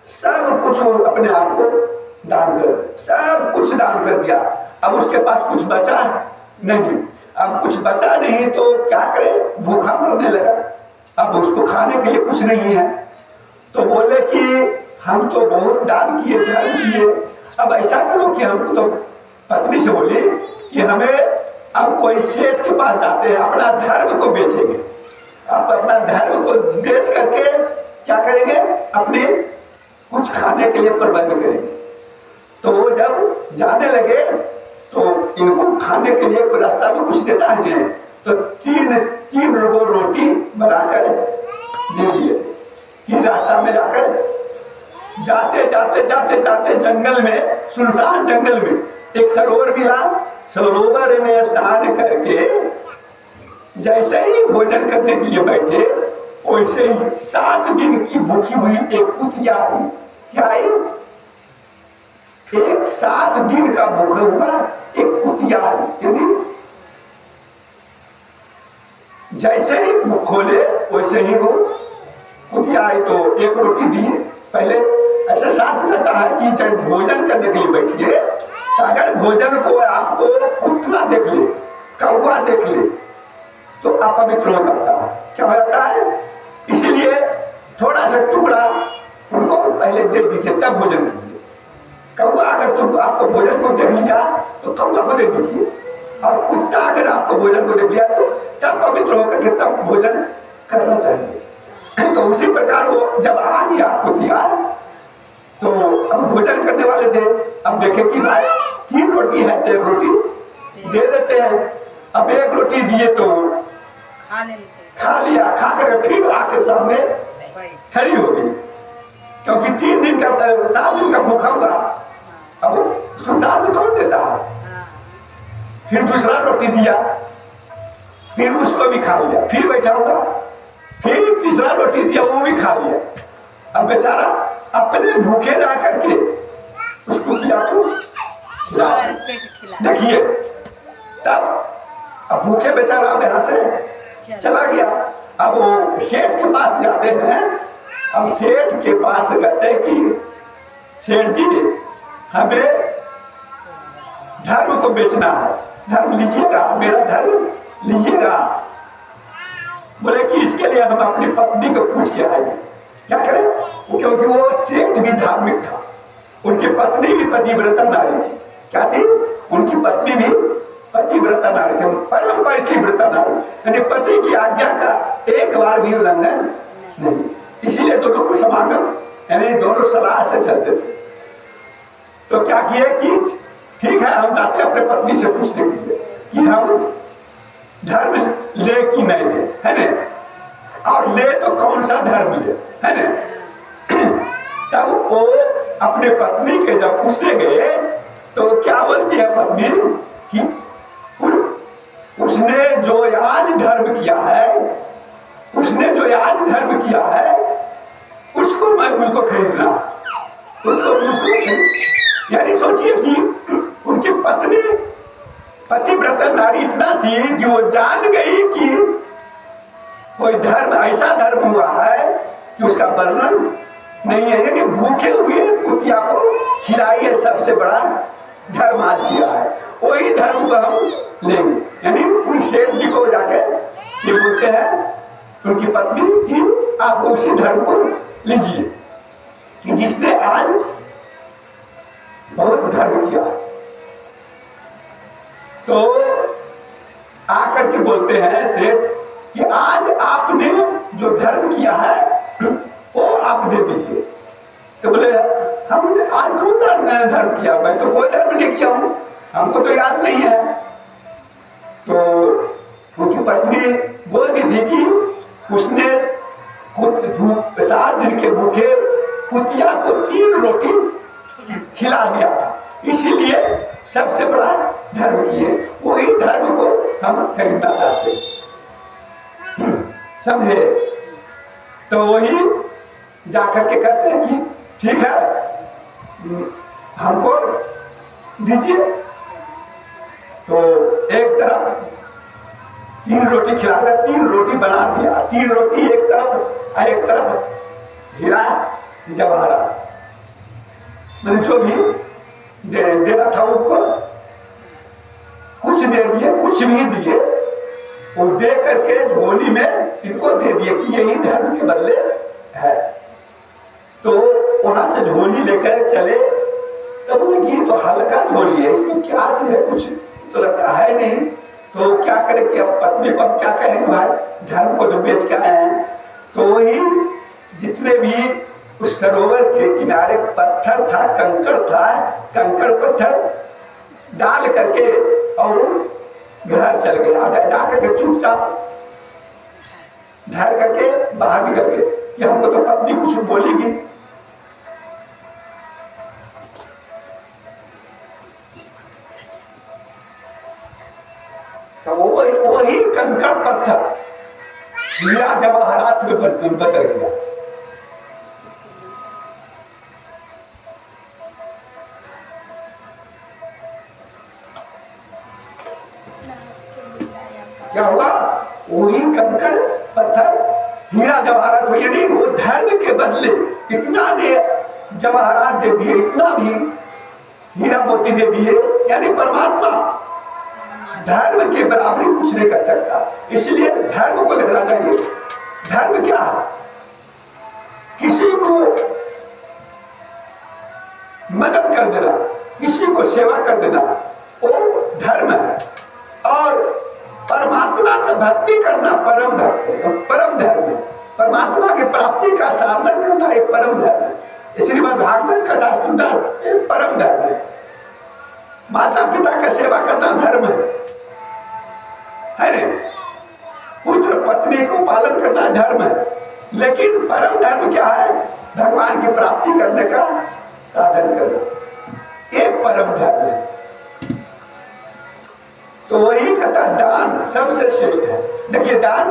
सब कुछ वो अपने आप को दान कर, सब कुछ दान कर दिया। अब उसके पास कुछ बचा नहीं, अब कुछ बचा नहीं तो क्या करे, भूखा मरने लगा। अब उसको खाने के लिए कुछ नहीं है तो बोले कि हम तो बहुत दान किए, धर्म किए, अब ऐसा करो कि हमको तो पत्नी से बोली कि हमें अब कोई सेठ के पास जाते हैं, अपना धर्म को बेचेंगे, आप अपना धर्म को बेच करके क्या करेंगे, अपने कुछ खाने के लिए प्रबंध करेंगे। तो वो जब जाने लगे तो इनको खाने के लिए कोई रास्ता में कुछ देता है तो तीन रोटी बनाकर दे दिए कि रास्ता में जाकर जाते जाते जाते जाते जंगल में, सुनसान जंगल में एक सरोवर मिला। सरोवर में स्नान करके जैसे ही भोजन करने के लिए बैठे वैसे ही 7 दिन की भूखी हुई एक कुतिया आई। क्या आई? एक 7 दिन का भूखा हुआ एक कुतिया आई। जैसे ही खोले वैसे ही वो कुतिया आई तो एक रोटी दी। पहले ऐसा शास्त्र कहता है कि जब भोजन करने के लिए बैठिए तो अगर भोजन को आपको कुत्ता देख ले, कौवा देख ले तो अपवित्र हो जाता है। क्या हो जाता है? इसीलिए थोड़ा सा टुकड़ा उनको पहले दे दीजिए तब भोजन कीजिए। कौवा अगर तुम आपको भोजन को देख लिया तो कौवा को दे दीजिए, और कुत्ता अगर आपको भोजन को देख लिया तो तब पवित्र होकर के तब भोजन करना चाहिए। तो उसी प्रकार वो जब आ गया कुतिया तो अब भोजन करने वाले थे, अब देखे कि भाई 3 रोटी है तो 1 रोटी दे देते हैं। अब 1 रोटी दिए तो खा लिया, खा कर फिर आके सामने खड़ी हो गई, क्योंकि 3 दिन का 7 दिन का भूखा हुआ। अब संसार में कौन देता है? फिर दूसरा रोटी दिया, फिर उसको भी खा लिया, फिर बैठा हुआ, फिर तीसरा रोटी दिया, वो भी खा लिया। अब बेचारा अपने भूखे रह करके उसको किया तो देखिए, तब अब भूखे बेचारा अब यहाँ से चला गया। अब वो सेठ के पास जाते हैं। अब सेठ के पास कहते हैं कि सेठ जी हमें धर्म को बेचना है, धर्म लीजिएगा, मेरा धर्म लीजिएगा। बोले कि इसके लिए हम अपनी पत्नी को पूछ के आए। क्या करें? क्योंकि वो सेठ भी धार्मिक था, उनकी पत्नी भी पतिव्रता नारी थी। क्या थी? उनकी पत्नी भी पतिव्रता नारी थी, परम पतिव्रता नारी, यानी पति की आज्ञा का एक बार भी उल्लंघन नहीं। इसीलिए दोनों को समागम यानी दोनों सलाह से चलते थे। तो क्या किए कि ठीक है हम जाते अपने पत्नी से पूछने के लिए कि हम धर्म ले कि नहीं ले, है ना, और ले तो कौन सा धर्म ले, है ना। तब वो अपने पत्नी के जब पूछने गए तो क्या बोलती है पत्नी कि उसने जो आज धर्म किया है, उसने जो आज धर्म किया है उसको मैं मुझको खरीदना, उसको यानी सोचिए कि उनकी पत्नी पतिव्रता नारी इतना थी कि वो जान गई कि कोई धर्म ऐसा धर्म हुआ है कि उसका वर्णन नहीं है, यानी भूखे हुए कुतिया को खिलाइए सबसे बड़ा धर्म आज किया है, वही धर्म को हम लेंगे। यानी उन सेठ जी को जाके ये बोलते हैं उनकी पत्नी कि आप उसी धर्म को लीजिए कि जिसने आज बहुत धर्म किया। तो आकर के बोलते हैं सेठ कि आज आपने जो धर्म किया है वो आप दे दीजिए। तो बोले हमने आज कौन धर्म किया, मैं तो कोई धर्म नहीं किया हूं, हमको तो याद नहीं है। तो उनकी पत्नी बोल दी थी कि उसने 7 दिन के भूखे कुतिया को 3 रोटी खिला दिया, इसीलिए सबसे बड़ा धर्म किए। वही धर्म को हम खरीदना चाहते, समझे? तो वही जाकर के कहते हैं कि ठीक है हमको दीजिए। तो एक तरफ 3 रोटी खिला दिया, 3 रोटी बना दिया, 3 रोटी एक तरफ और एक तरफ हीरा जवाहरात, मैंने जो भी देना था उनको कुछ दे दिए, कुछ भी दिए, वो दे करके झोली में इनको दे दिए कि यही धर्म के बदले है। तो वहां से झोली लेकर चले, तब बोले ये तो हल्का झोली है, इसमें क्या चीज है, कुछ तो लगता है नहीं। तो क्या करें कि अब पत्नी को अब क्या कहेंगे, भाई धर्म को जो बेच के आए हैं। तो वही जितने भी उस सरोवर के किनारे पत्थर था, कंकड़ था, कंकड़ पत्थर डाल करके और घर चल गए। जाकर के चुपचाप धर करके बाहर निकल गए कि हमको तो पत्नी कुछ बोलेगी। तो वही कंकड़ पत्थर हीरा जवाहरात में बदल गया। क्या हुआ? वही कंकड़ पत्थर हीरा जवाहरात हुई, यानी वो धर्म के बदले इतना ने जवाहरात दे दिए, इतना भी हीरा मोती दे दिए। यानी परमात्मा धर्म के बराबरी कुछ नहीं कर सकता, इसलिए धर्म को देखना चाहिए। धर्म क्या है? किसी को मदद कर देना, किसी को सेवा कर देना, वो धर्म है। और परमात्मा की भक्ति करना परम धर्म, परम धर्म। परमात्मा की प्राप्ति का साधन करना एक परम धर्म है। इसलिए भागवत कथा सुनना एक परम धर्म है। माता पिता का सेवा करना धर्म है रे। पुत्र पत्नी को पालन करना धर्म है। लेकिन परम धर्म क्या है? भगवान की प्राप्ति करने का साधन करना, ये परम धर्म है। तो वही कहता दान सबसे श्रेष्ठ है। देखिए दान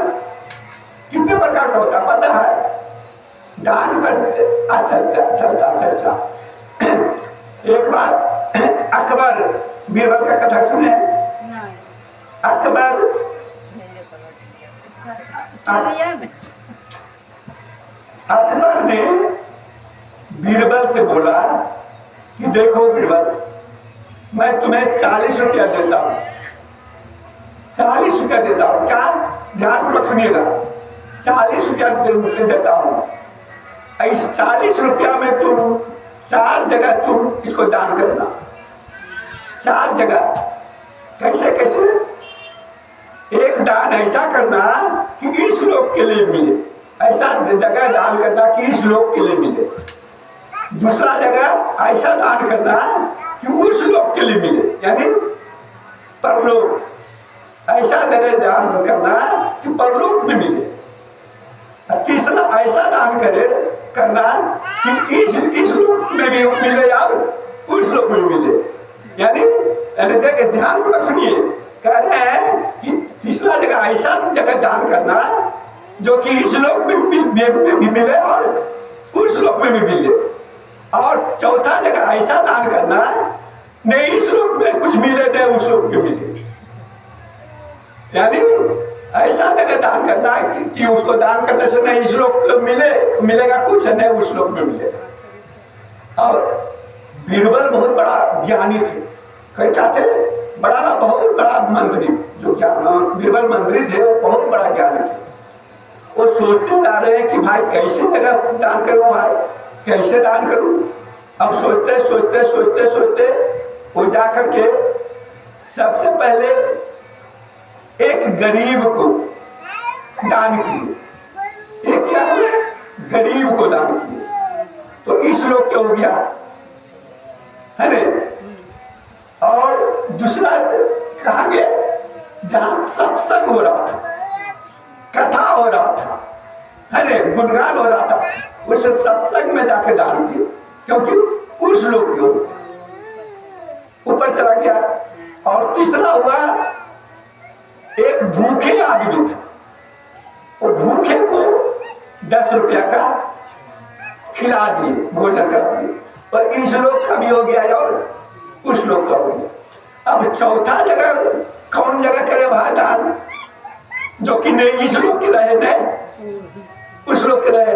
कितने प्रकार का होता पता है? दान पर चलता एक बार अकबर बीरबल का कथा सुने? अकबर ने बीरबल से बोला कि देखो बीरबल, मैं तुम्हें 40 रुपया देता हूं, 40 रुपया देता हूं। क्या? ध्यानपूर्वक सुनिएगा। 40 रुपया देता हूं। इस 40 रुपया में तुम 4 जगह तुम इसको दान करना। 4 जगह कैसे कैसे? एक दान ऐसा करना कि इस लोग के लिए मिले, ऐसा जगह दान करना कि इस लोग के लिए मिले। दूसरा जगह ऐसा दान करना कि उस लोग के लिए मिले, यानी परलोक। ऐसा जगह दान करना कि परलोक में मिले। तीसरा ऐसा दान करना कि इस लोक में भी मिले और उस लोक में मिले। यानी देखिए ध्यानपूर्वक सुनिए, कह रहे हैं कि तीसरा जगह ऐसा जगह दान करना जो कि इस लोक में भी मिले और उस लोक में भी मिले। और चौथा जगह ऐसा दान करना नहीं इस लोक में कुछ मिले नहीं उस लोक में मिले। यानी ऐसा जगह दान करना कि उसको दान करने से नहीं इस लोक मिलेगा कुछ, नहीं उस लोक में मिलेगा। और बीरबल बहुत बड़ा ज्ञानी थे, क्या थे? बहुत बड़ा मंत्री। जो बीरबल मंत्री थे वो बहुत बड़ा ज्ञानी थे। वो सोचते जा रहे हैं कि भाई कैसे जगह दान करूं, भाई कैसे दान करूं। अब सोचते सोचते सोचते सोचते वो जा करके सबसे पहले एक गरीब को दान किए, एक क्या है, गरीब को दान किए, तो इस लोग क्या हो गया है ने। और दूसरा कहा गया जहां सत्संग हो रहा था, कथा हो रहा था, है ने, गुणगान हो रहा था, उस सत्संग में जाके दान किए, क्योंकि उस लोग के ऊपर चला गया। और तीसरा हुआ एक भूखे आदमी था, वो भूखे को 10 रुपया का खिला दिए, भोजन करा दिए, और इस लोग का भी हो गया और उस लोग का हो गया। अब चौथा जगह कौन जगह करे वहां दान, जो कि नहीं इस लोग के रहे नहीं उस लोग के रहे,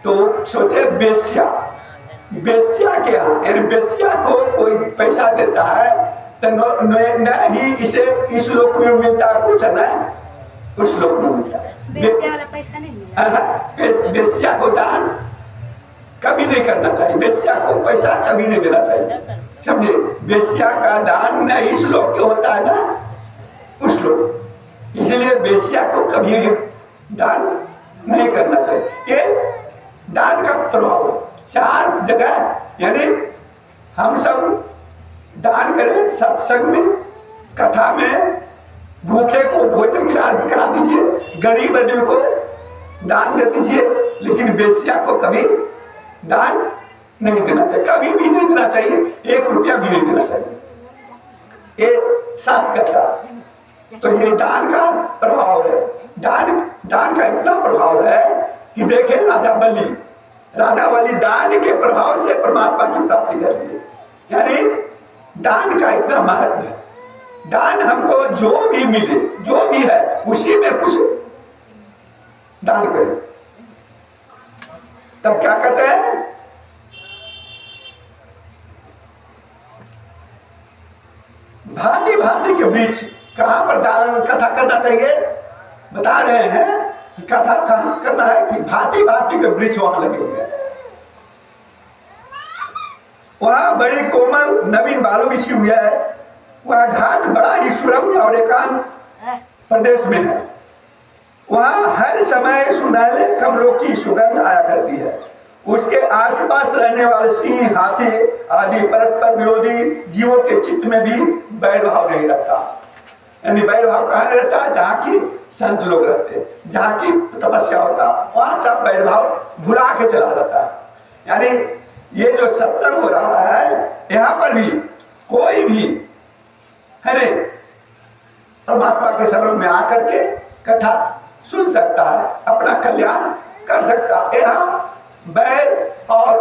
तो सोचे बेस्या, बेस्या क्या, यानी बेस्या को कोई पैसा देता है तो न ही इसे इस लोक में मिलता कुछ, न उस लोक में मिलता। बेस्या वाला पैसा नहीं मिला। बेस्या को दान कभी नहीं करना चाहिए, बेस्या को पैसा कभी नहीं देना चाहिए, समझे। बेस्या का दान न इस लोक के होता है ना उस लोक, इसलिए बेस्या को कभी दान नहीं करना चाहिए। ये दान का प्रभाव 4 जगह, यानी हम सब दान करें, सत्संग में, कथा में, भूखे को भोजन करा दीजिए, गरीब आदमी को दान दे दीजिए, लेकिन बेस्या को कभी दान नहीं देना चाहिए, कभी भी नहीं देना चाहिए, 1 रुपया भी नहीं देना चाहिए, ये शास्त्र कहता है। तो ये दान का प्रभाव है। दान का इतना प्रभाव है कि देखे राजा बलि दान के प्रभाव से परमात्मा की प्राप्ति करती है, यानी दान का इतना महत्व है। दान हमको जो भी मिले, जो भी है, उसी में कुछ दान करें, तब क्या कहते हैं, भांति भांति के वृक्ष। कहां पर दान कथा करना चाहिए, बता रहे हैं कि कथा कहां करना है, कि भांति भांति के वृक्ष वहां लगे हुए हैं, वहां बड़ी कोमल नवीन बालू बिछी हुई है, वह घाट बड़ा ही सुरम्य और एकांत प्रदेश में है, वहां हर समय सुनहले कमलों की सुगंध आया करती है। उसके आसपास रहने वाले सिंह, हाथी आदि परस्पर विरोधी जीवों के चित्त में भी बैर भाव नहीं रहता, यानी बैर भाव कहाँ रहता है, जहाँ की संत लोग रहते, जहाँ की तपस्या होता, वहां सब बैर भाव भुला के चला जाता है। यानी ये जो सत्संग हो रहा है, यहाँ पर भी कोई भी है ने परमात्मा के शरण में आकर के कथा सुन सकता है, अपना कल्याण कर सकता है। यहाँ बैर और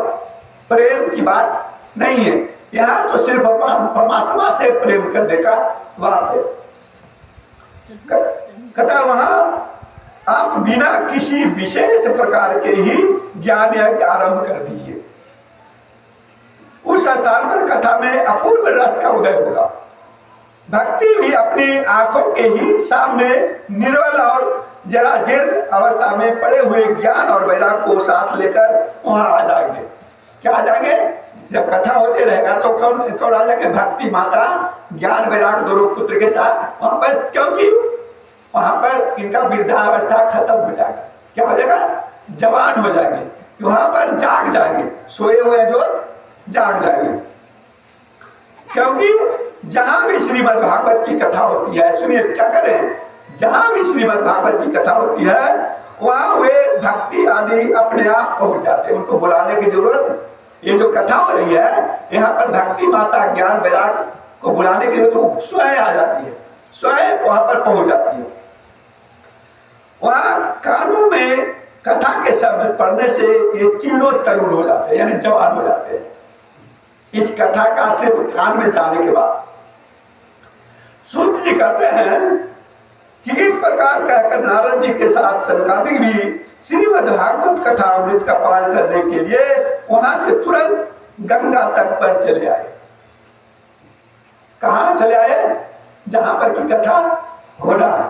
प्रेम की बात नहीं है, यहाँ तो सिर्फ परमात्मा से प्रेम करने का बात है। कथा वहां आप बिना किसी विशेष प्रकार के ही ज्ञान यज्ञ आरंभ कर दीजिए, उस स्थान पर कथा में अपूर्व रस का उदय होगा। भक्ति भी अपनी आंखों के ही सामने निर्मल और जरा जीर्ण अवस्था में पड़े हुए ज्ञान और वैराग को साथ लेकर वहां आ जाएंगे। क्या आ जाएंगे, जब कथा होते रहेगा तो कौन आ जाएंगे, भक्ति माता ज्ञान वैराग दोनों पुत्र के साथ वहां पर, क्योंकि वहां पर इनका वृद्धावस्था खत्म हो जाएगा। क्या हो जाएगा, जवान हो जाएंगे, वहां पर जाग जाएंगे, सोए हुए जो जाग जाएंगे। क्योंकि जहां भी श्रीमद् भागवत की कथा होती है, सुनिए क्या करें, जहां भी श्रीमद् भागवत की कथा होती है वहां वे भक्ति आदि अपने आप पहुंच जाते हैं, उनको बुलाने की जरूरत। ये जो कथा हो रही है यहाँ पर भक्ति माता ज्ञान वैराग को बुलाने के लिए तो स्वयं आ जाती है, स्वयं वहां पर पहुंच जाती है। वहां कानों में कथा के शब्द पढ़ने से ये तीनों तरुण हो जाते हैं, यानी जवान हो जाते हैं। इस कथा का सिर्फ कान में जाने के बाद सूत जी कहते हैं कि इस प्रकार कहकर नारद जी के साथ सनकादिक भी श्रीमद् भागवत कथा अमृत का पान करने के लिए वहां से तुरंत गंगा तट पर चले आए। कहां चले आए, जहां पर की कथा होना है।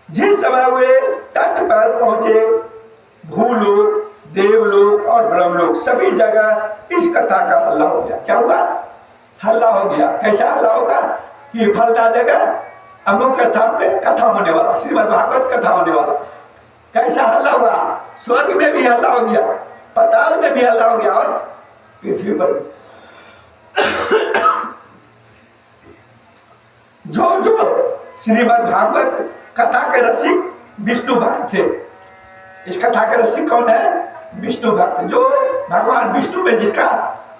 जिस समय वे तट पर पहुंचे, भूलोक, देवलोक और ब्रह्मलोक सभी जगह इस कथा का हल्ला हो गया। क्या हुआ, हल्ला हो गया। कैसा हल्ला होगा कि फलदा जगह अमुक स्थान पे कथा होने वाला, श्रीमद् भागवत कथा होने वाला। कैसा हल्ला हुआ, स्वर्ग में भी हल्ला हो गया, पाताल में भी हल्ला हो गया और पृथ्वी पर जो श्रीमद् भागवत कथा के रसिक विष्णु भक्त थे। इस कथा के रसिक कौन है? विष्णु भक्त। जो भगवान विष्णु में जिसका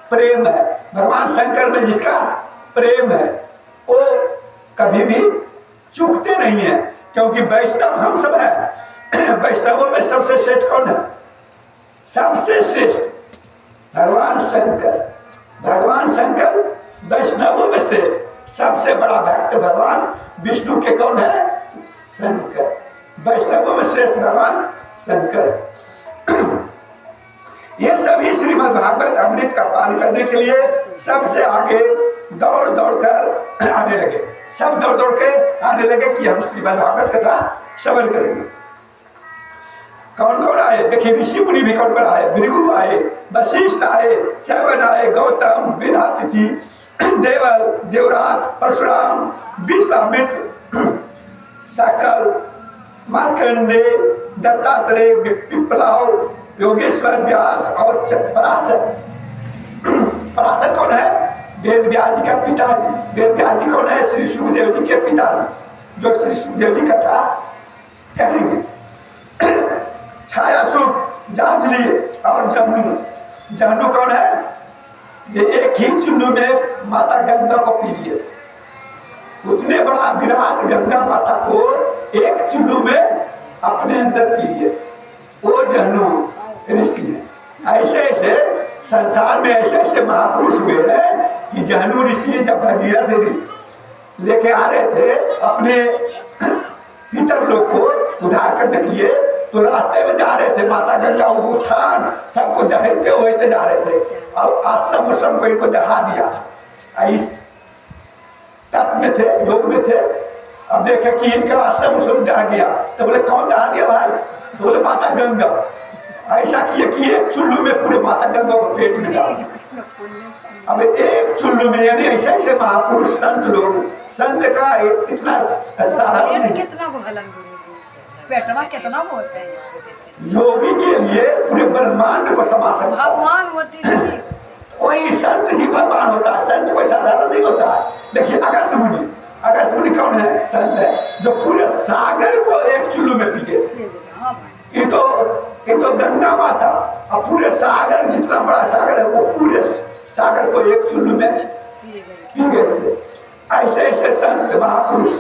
प्रेम है, भगवान शंकर में जिसका प्रेम है, वो कभी भी चूकते नहीं है। क्योंकि वैष्णव हम सब है। वैष्णवों में सबसे श्रेष्ठ कौन है? सबसे श्रेष्ठ भगवान शंकर। भगवान शंकर वैष्णवों में श्रेष्ठ। सबसे बड़ा भक्त भगवान विष्णु के कौन है? शंकर। वैष्णवों में श्रेष्ठ भगवान शंकर। ये सभी श्रीमद् भागवत अमृत का पान करने के लिए सबसे आगे दौड़ दौड़ कर आने लगे। सब दौड़ दौड़ के आने लगे कि हम श्रीमद् भागवत कथा श्रवण करेंगे। कौन कौन आए? देखिए ऋषि मुनि भी कौन कौन आए? भृगु आए, वशिष्ठ आए, च्यवन आए, गौतम, विद्यातिथि, देवल, देवराज, परशुराम, विश्वामित्र, सकल, मार्कंडे, दत्तात्रेय, पिपलाव, योगेश्वर, व्यास और पराशर। पराशर कौन है? वेद व्यास जी का पिताजी। वेद व्यास जी कौन है? श्री सुखदेव जी के पिताजी, जो श्री सुखदेव जी कथा कहेंगे। छायासुत, जांजली और जहनु। जहनु कौन है? ये एक ही चुल्लू में माता गंगा को पी लिए। उतने बड़ा विराट गंगा माता को एक चुल्लू में अपने अंदर पी लिए। वो जहनु ऋषि है। ऐसे ऐसे संसार में ऐसे ऐसे महापुरुष हुए हैं कि जहनु ऋषि जब भगीरथ लेके आ रहे थे अपने पितर लोग को उद्धार करने के लिए, तो रास्ते में जा रहे थे, माता गंगा उत्थान सबको दहाते हुए जा रहे थे और आश्रम उश्रम को इनको दहा दिया। इस तप में थे, योग में थे। अब देखे कि इनका आश्रम उश्रम दहा गया, तो बोले कौन दहा दिया भाई? तो बोले माता गंगा। ऐसा किए कि एक चुल्लू में पूरे माता गंगा को पेट में डाल दिया। अब एक चुल्लू में, यानी ऐसे ऐसे महापुरुष संत लोग, संत का इतना सारा पेटवा कितना होता है योगी के लिए पूरे ब्रह्मांड को समा सकता है। भगवान होती है, कोई संत ही भगवान होता है। संत कोई साधारण नहीं होता है। देखिए अगस्त मुनि। अगस्त मुनि कौन है? संत है जो पूरे सागर को एक चुल्लू में पी गए। ये तो गंगा माता और पूरे सागर, जितना बड़ा सागर है वो पूरे सागर को एक चुल्लू में पी गए। ऐसे ऐसे संत महापुरुष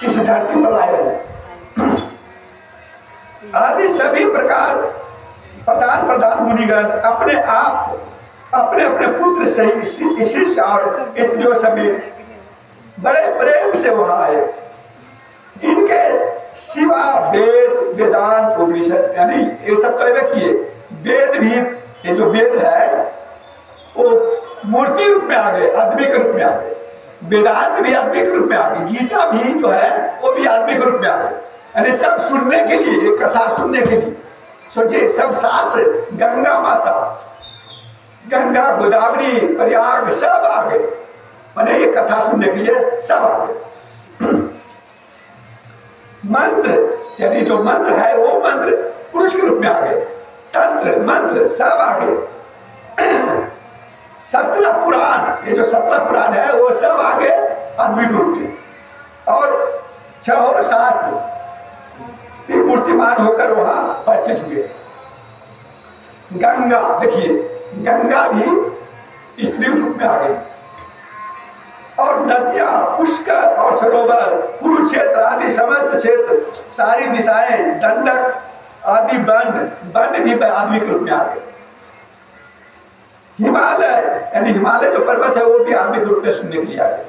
इस धरती पर आए हैं। आदि सभी प्रकार प्रधान प्रधान मुनिगण अपने आप अपने अपने पुत्र सही शिष्य और स्त्रियों समेत बड़े प्रेम से वहां आए। इनके सिवा वेद, वेदांत, उपनिषद, यानी ये सब तो किए। वेद भी, ये जो वेद है वो मूर्ति रूप में आ गए, आदमी के रूप में आ गए। वेदांत भी आदमी के रूप में आ गए। गीता भी जो है वो भी आदमी के रूप में आ गए। यानी सब सुनने के लिए, कथा सुनने के लिए। सोचिए सब शास्त्र, गंगा माता, गंगा, गोदावरी, प्रयाग सब आ गए। मैंने ये कथा सुनने के लिए सब आ गए। मंत्र, यानी जो मंत्र है वो मंत्र पुरुष के रूप में आ गए। तंत्र, मंत्र सब आ गए। 17 पुराण, ये जो 17 पुराण है वो सब आ गए आदमी के रूप में। और 6 शास्त्र मूर्तिमान होकर वहां उपस्थित हुए। गंगा, देखिए गंगा भी स्त्री रूप में आ गई। और नदियां, पुष्कर और सरोवर, कुरुक्षेत्र आदि समस्त क्षेत्र, सारी दिशाएं, दंडक आदि वन भी आदमी के रूप में आ गए। हिमालय, यानी हिमालय जो पर्वत है वो भी आदमी के रूप में सुनने के लिए आ गए।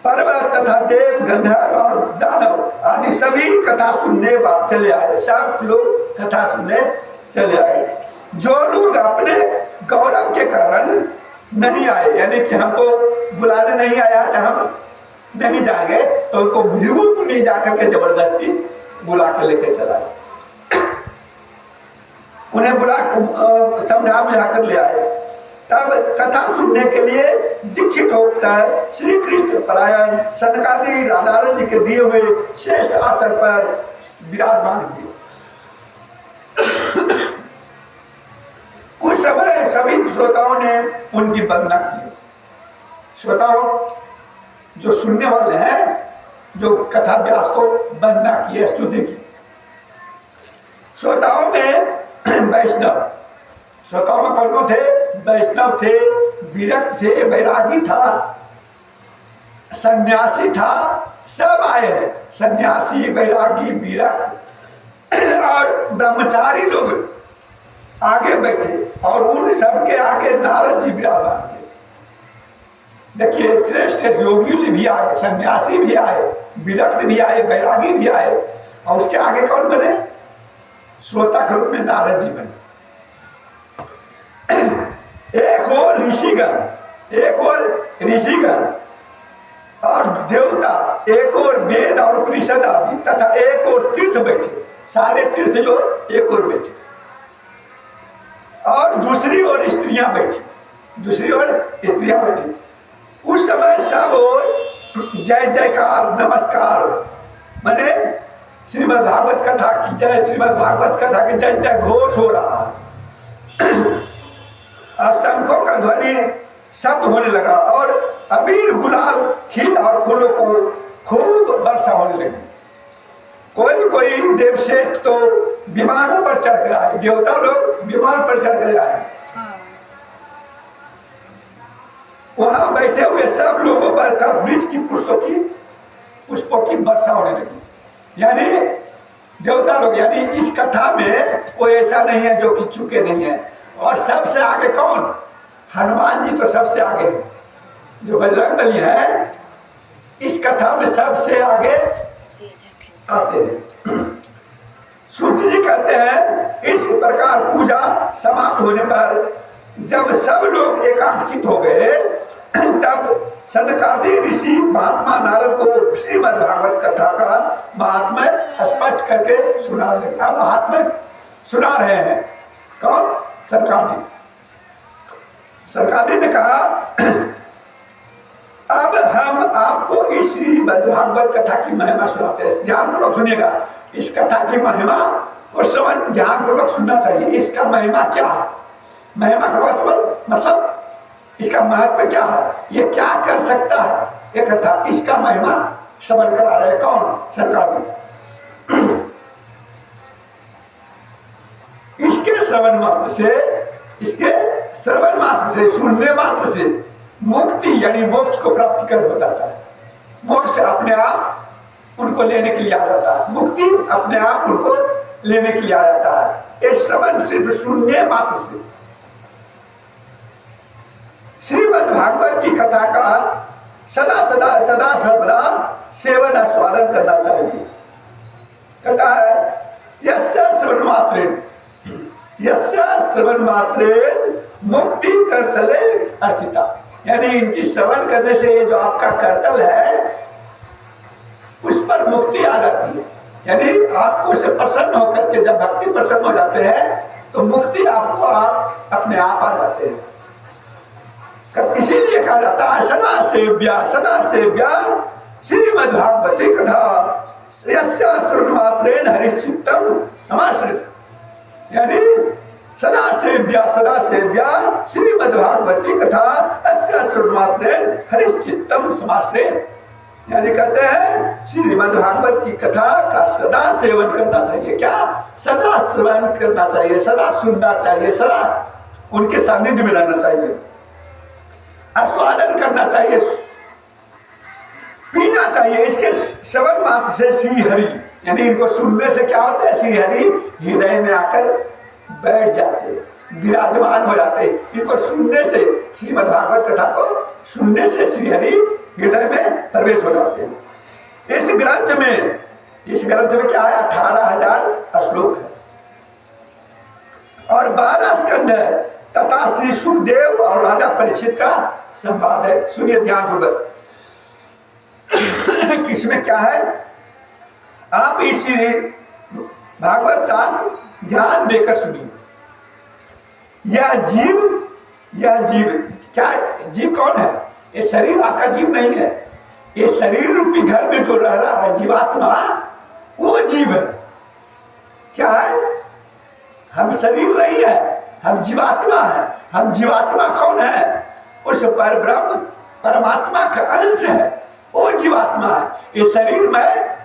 पर्वत तथा देव, गंधर्व और दानव आदि सभी कथा सुनने चले आए। सब लोग कथा सुनने चले आए। जो लोग अपने गौरव के कारण नहीं आए, यानी कि हमको बुलाने नहीं आया है, हम नहीं जाएंगे, तो उनको भृगु मुनि जाकर के जबरदस्ती बुला के लेके चलाए। उन्हें बुला समझा बुझा कर ले आए। तब कथा सुनने के लिए दीक्षित होकर श्री कृष्ण परायण सनकादि नारद जी के दिए हुए श्रेष्ठ आसन पर विराजमान हुए। उस समय सभी श्रोताओं ने उनकी वंदना की। श्रोताओं जो सुनने वाले हैं, जो कथा व्यास को वंदना की, स्तुति की। श्रोताओं में वैष्णव, श्रोताओं में कौन कौन थे? वैष्णव थे, विरक्त थे, वैरागी था, सन्यासी था, सब आए हैं। सन्यासी, वैरागी, विरक्त और ब्रह्मचारी लोग आगे बैठे और उन सबके आगे नारद जी विराजमान थे। देखिए श्रेष्ठ योगी भी आए, सन्यासी भी आए, विरक्त भी आए, वैरागी भी आए, और उसके आगे कौन बने? श्रोता के रूप में नारद जी बने। एक और ऋषिगण, एक और ऋषिगण और देवता, एक और वेद और उपनिषद आदि, तथा एक और तीर्थ बैठे। सारे तीर्थ जो एक और बैठे, और दूसरी ओर स्त्रियां बैठी, दूसरी ओर स्त्रियां बैठी। उस समय सब और जय जयकार, नमस्कार, माने श्रीमद् भागवत कथा की जय, श्रीमद् भागवत कथा की जय जय घोष हो रहा है। और शंखों का ध्वनि शब्द होने लगा और अबीर, गुलाल, खील और फूलों को खूब वर्षा होने लगी। कोई कोई देवश्रेष्ठ तो विमानों पर चढ़ कर आए, देवता लोग विमान पर चढ़ कर आए। वहां बैठे हुए सब लोगों पर का वृक्ष की पुष्पों की वर्षा होने लगी। यानी देवता लोग, यानी इस कथा में कोई ऐसा नहीं है जो कि चुके नहीं है। और सबसे आगे कौन? हनुमान जी तो सबसे आगे है, जो बजरंगबली है इस कथा में सबसे आगे आते हैं। सूत जी कहते हैं इस प्रकार पूजा समाप्त होने पर जब सब लोग एकांकित हो गए, तब सनकादि ऋषि महात्मा नारद को श्रीमद् भागवत कथा का महात्म्य स्पष्ट करके सुना रहे। अब महात्म्य सुना रहे हैं कौन? सनकादि। सनकादि ने कहा अब हम आपको इस श्रीमद् भागवत कथा की महिमा सुनाते हैं। ध्यानपूर्वक सुनिएगा, इस कथा की महिमा को श्रवण ध्यानपूर्वक सुनना चाहिए। इसका महिमा क्या है? महिमा का मतलब इसका महत्व क्या है, ये क्या कर सकता है ये कथा, इसका महिमा श्रवण करा रहे कौन? सरकार। इसके श्रवण मात्र से, इसके श्रवण मात्र से, सुनने मात्र से मुक्ति यानी मोक्ष को प्राप्त कर बताता है। मोक्ष अपने आप उनको लेने के लिए आ जाता है, मुक्ति अपने आप उनको लेने के लिए आ जाता है। ये श्रवण सिर्फ सुनने मात्र से। श्रीमद् भागवत की कथा का सदा सदा सदा सर्वदा सेवन आस्वादन करना चाहिए। कथा है यस्य श्रवण मात्रेण, यस्य श्रवण मात्रेण मुक्ति करतले अस्थिता। यानी इनकी श्रवण करने से ये जो आपका करतल है उस पर मुक्ति आ जाती है। यानी आपको से प्रसन्न होकर के जब भक्ति प्रसन्न हो जाते हैं तो मुक्ति आपको अपने आप आ जाते हैं। इसीलिए कहा जाता है सदा सेव्या श्रीमद् भागवती कथा यस्य श्रवण मात्रेण हरिश्चित्तम समाश्रित। यानी सदा सेव्या श्रीमद् भागवती कथा यस्य श्रवण मात्रेण हरिश्चित्तम समाश्रित। यानी कहते हैं श्रीमद् भागवत की कथा का सदा सेवन करना चाहिए। क्या? सदा श्रवण करना चाहिए, सदा सुनना चाहिए, सदा उनके सानिध्य में रहना चाहिए, आस्वादन करना चाहिए, पीना चाहिए। इसके श्रवण मात्र से श्री हरि, यानी इनको सुनने से क्या होता है? श्री हरि हृदय में आकर बैठ जाते, विराजमान हो जाते। इसको सुनने से, श्रीमद् भागवत कथा को सुनने से श्री हरि हृदय में प्रवेश हो जाते हैं। इस ग्रंथ में क्या है? 18,000 श्लोक है और 12 स्कंद है तथा श्री सुखदेव और राजा परीक्षित का संवाद है। सुनिए ध्यानपूर्वक। किसमें क्या है? आप इस भागवत साथ ध्यान देकर सुनिए। यह जीव यह जीव, क्या जीव कौन है? ये शरीर आपका जीव नहीं है। ये शरीर रूपी घर में जो रह रहा है जीवात्मा, वो जीव है। क्या है? हम शरीर नहीं है, हम जीवात्मा है। हम जीवात्मा कौन है? उस पर ब्रह्म परमात्मा का अंश है, वो जीवात्मा है। ये शरीर में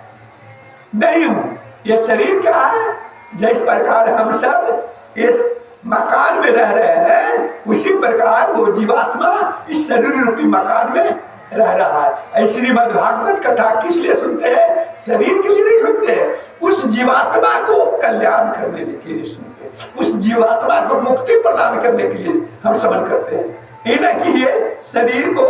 नहीं हूं। ये शरीर क्या है? जिस प्रकार हम सब इस मकान में रह रहे हैं, उसी प्रकार वो जीवात्मा इस शरीर रूपी मकान में रह रहा है। श्रीमद् भागवत कथा किस लिए सुनते हैं? शरीर के लिए नहीं सुनते, उस जीवात्मा को कल्याण करने के लिए सुनते हैं। उस जीवात्मा को मुक्ति प्रदान करने के लिए हम श्रवण करते हैं। ये न कि ये शरीर को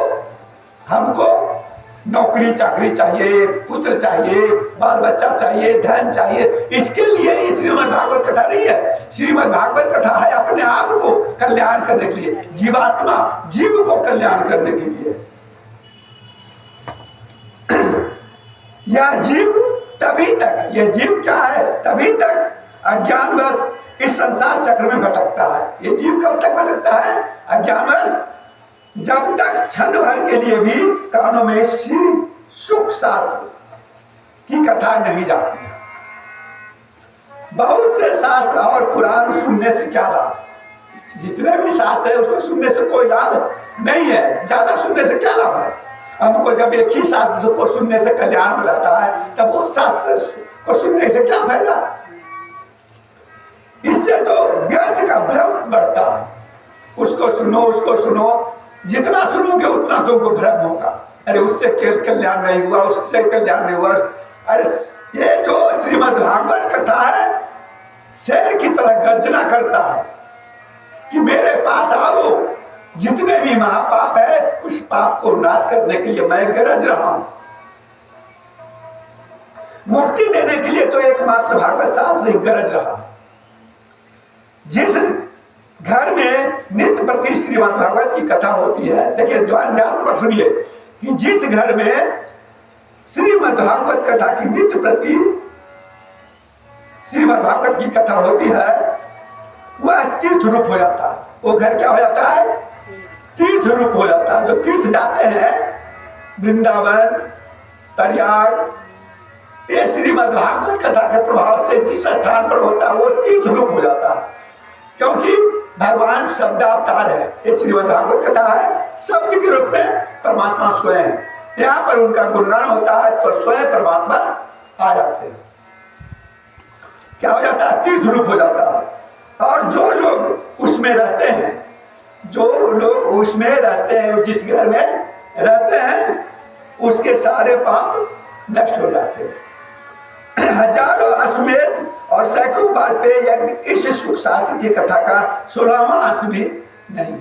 हमको नौकरी चाकरी चाहिए, पुत्र चाहिए, बाल बच्चा चाहिए, धन चाहिए, इसके लिए श्रीमद् भागवत कथा नहीं है। श्रीमद् भागवत कथा है अपने आप को कल्याण करने के लिए, जीवात्मा जीव को कल्याण करने के लिए। यह जीव तभी तक, यह जीव क्या है? तभी तक अज्ञानवश इस संसार चक्र में भटकता है। ये जीव कब तक भटकता है? अज्ञानवश, जब तक क्षण भर के लिए भी कानों में श्री सुख शास्त्र की कथा नहीं जाती। बहुत से शास्त्र और पुराण सुनने से क्या लाभ? जितने भी शास्त्र है उसको सुनने से कोई लाभ नहीं है। ज्यादा सुनने से क्या लाभ है? हमको जब एक ही शास्त्र को सुनने से कल्याण हो जाता है, तब वो शास्त्र को सुनने से क्या फायदा? इससे तो व्यर्थ का भ्रम बढ़ता है। उसको सुनो, उसको सुनो, जितना सुनोगे उतना तुमको भ्रम होगा। अरे उससे कल्याण नहीं हुआ, उससे कल्याण नहीं हुआ। अरे ये जो श्रीमद् भागवत कथा है, शेर की तरह गर्जना करता है कि मेरे पास आओ, जितने भी महापाप है उस पाप को नाश करने के लिए मैं गरज रहा हूं। मुक्ति देने के लिए तो एकमात्र भागवत शास्त्र ही गरज रहा। जिस घर में नित्य प्रति श्रीमद् भागवत की कथा होती है, देखिए ध्यानपूर्वक सुनिए कि जिस घर में श्रीमद् भागवत कथा की नित्य प्रति श्रीमद् भागवत की कथा होती है, वह तीर्थ रूप हो जाता है। वो घर क्या हो जाता है? तीर्थ रूप हो जाता है। जो तीर्थ जाते हैं, वृंदावन, प्रयाग, ये श्रीमद् भागवत कथा के प्रभाव से जिस स्थान पर होता है वो तीर्थ रूप हो जाता है। क्योंकि भगवान शब्दावतार है। ये श्रीमद् भागवत कथा है, शब्द के रूप में परमात्मा स्वयं है। यहाँ पर उनका गुणगान होता है तो स्वयं परमात्मा आ जाते हैं। क्या हो जाता है? तीर्थ रूप हो जाता है। और जो लोग उसमें रहते हैं, जो लोग उसमें रहते हैं, जिस घर में रहते हैं, उसके सारे पाप नष्ट हो जाते हैं। हजारों अश्वमेध और सैकड़ों बार पे यज्ञ इस सुख शास्त्र की कथा का 16वां अंश भी नहीं।